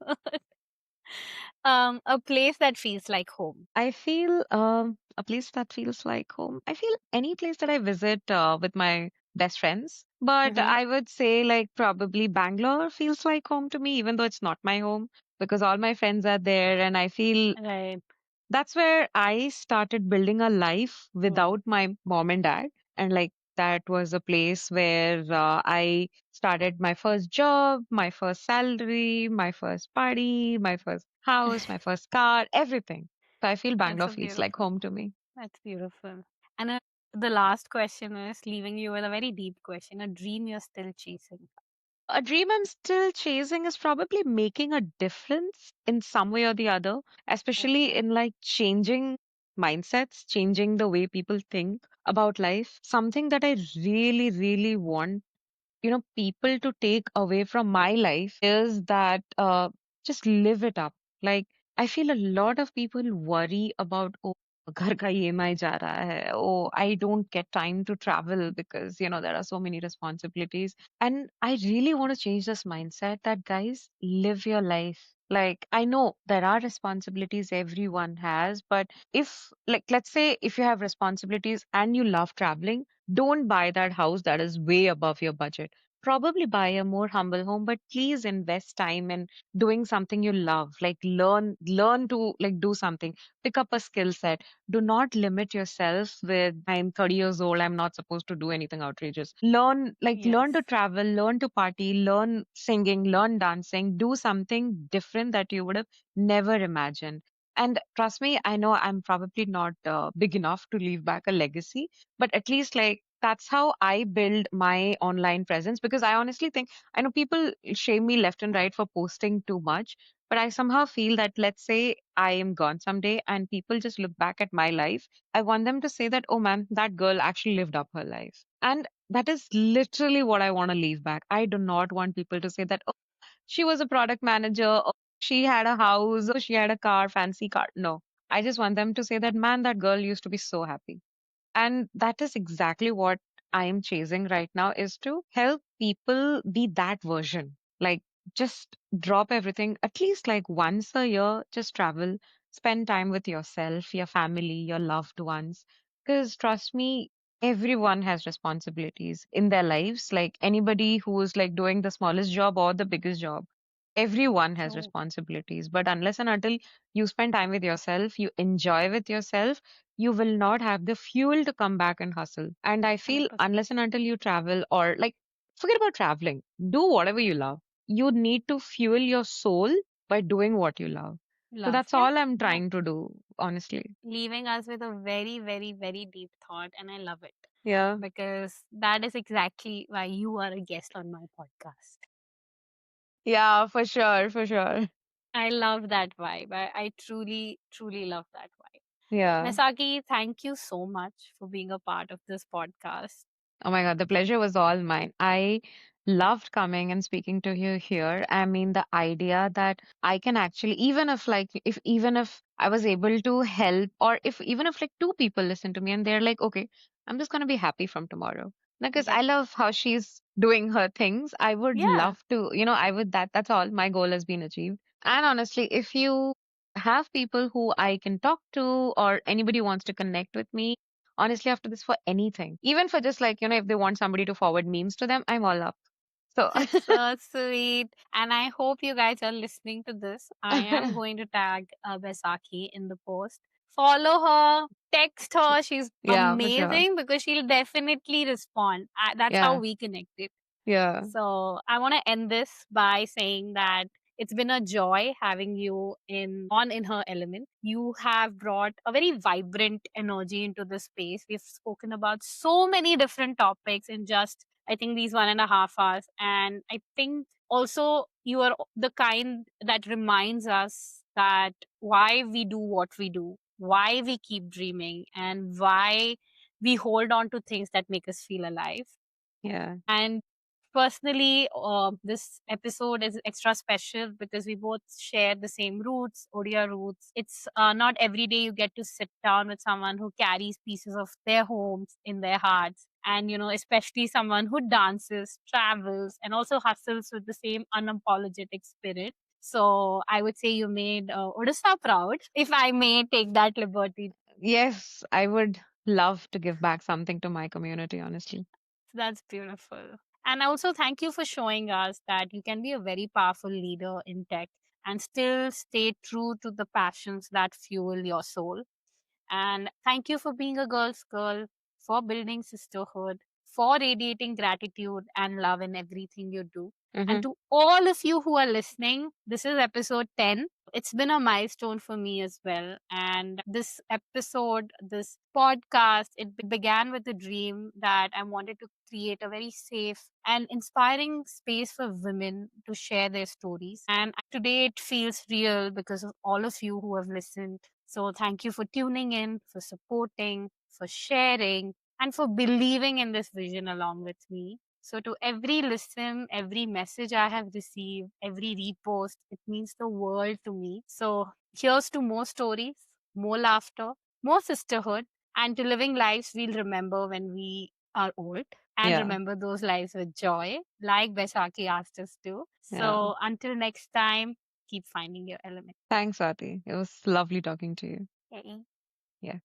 A place that feels like home. I feel a place that feels like home. I feel any place that I visit with my best friends. But Mm-hmm. I would say like probably Bangalore feels like home to me, even though it's not my home because all my friends are there and I feel Right. that's where I started building a life Wow. without my mom and dad. And like that was a place where I started my first job, my first salary, my first party, my first house, my first car, everything. So I feel That's Bangalore so feels like beautiful. home to me. That's beautiful. And the last question is leaving you with a very deep question, a dream you're still chasing. A dream I'm still chasing is probably making a difference in some way or the other, especially Okay. in like changing mindsets, changing the way people think about life. Something that I really, really want people to take away from my life is that just live it up. Like, I feel a lot of people worry about, oh, घर का EMI जा रहा है. Oh, I don't get time to travel because, there are so many responsibilities. And I really want to change this mindset that, guys, live your life. Like, I know there are responsibilities everyone has, but if, like, let's say if you have responsibilities and you love traveling, don't buy that house that is way above your budget. Probably buy a more humble home, but please invest time in doing something you love. Like learn to like do something. Pick up a skill set. Do not limit yourself with I'm 30 years old, I'm not supposed to do anything outrageous. Learn Yes. to travel, learn to party, learn singing, learn dancing, do something different that you would have never imagined. And trust me, I know I'm probably not big enough to leave back a legacy, but at least like that's how I build my online presence because I honestly think I know people shame me left and right for posting too much, But I somehow feel that, let's say I am gone someday and people just look back at my life, I want them to say that, oh man, that girl actually lived up her life. And that is literally what I want to leave back. I do not want people to say that, oh, she was a product manager, or she had a house, or she had a car, fancy car. No, I just want them to say that, man, that girl used to be so happy. And that is exactly what I am chasing right now, is to help people be that version. Like, just drop everything, at least like once a year, just travel, spend time with yourself, your family, your loved ones. Because trust me, everyone has responsibilities in their lives. Like anybody who is like doing the smallest job or the biggest job, everyone has True. responsibilities. But unless and until you spend time with yourself, you enjoy with yourself, you will not have the fuel to come back and hustle. And I feel 100%. unless and until you travel, or like, forget about traveling, do whatever you love. You need to fuel your soul by doing what you love. So Love. that's Yeah. all I'm Yeah. trying to do, honestly. Leaving us with a very, very, very deep thought, and I love it Yeah. because that is exactly why you are a guest on my podcast. Yeah, for sure, for sure. I love that vibe. I truly, truly love that vibe. Yeah. Mesaki, thank you so much for being a part of this podcast. Oh my God, the pleasure was all mine. I loved coming and speaking to you here. I mean, the idea that I can actually, even if like, if even if I was able to help, or if even if like two people listen to me and they're like, okay, I'm just gonna be happy from tomorrow. Because Yep. I love how she's doing her things. I would Yeah. love to, I would, that's all. My goal has been achieved. And honestly, if you have people who I can talk to, or anybody wants to connect with me, honestly, after this, for anything, even for just like, if they want somebody to forward memes to them, I'm all up. So, That's so sweet. And I hope you guys are listening to this. I am going to tag Besaki in the post. Follow her, text her. She's yeah, for sure. amazing because she'll definitely respond. That's how Yeah, we connected. yeah, So I want to end this by saying that it's been a joy having you in her element. You have brought a very vibrant energy into the space. We've spoken about so many different topics in just I think these 1.5 hours. And I think also you are the kind that reminds us that why we do what we do, why we keep dreaming, and why we hold on to things that make us feel alive. yeah, And personally, this episode is extra special because we both share the same roots, Odia roots. It's not every day you get to sit down with someone who carries pieces of their homes in their hearts. And, especially someone who dances, travels, and also hustles with the same unapologetic spirit. So I would say you made Odisha proud, if I may take that liberty. yes, I would love to give back something to my community, honestly. That's beautiful. And also, thank you for showing us that you can be a very powerful leader in tech and still stay true to the passions that fuel your soul. And thank you for being a girl's girl, for building sisterhood, for radiating gratitude and love in everything you do. And Mm-hmm. to all of you who are listening, this is episode 10. It's been a milestone for me as well. And this episode, this podcast, it began with a dream that I wanted to create a very safe and inspiring space for women to share their stories. And today it feels real because of all of you who have listened. So thank you for tuning in, for supporting, for sharing, and for believing in this vision along with me. So, to every listen, every message I have received, every repost, it means the world to me. So, here's to more stories, more laughter, more sisterhood, and to living lives we'll remember when we are old and Yeah, remember those lives with joy, like Besaki asked us to. yeah. So, until next time, keep finding your element. Thanks, Ati. It was lovely talking to you. Okay. Yeah.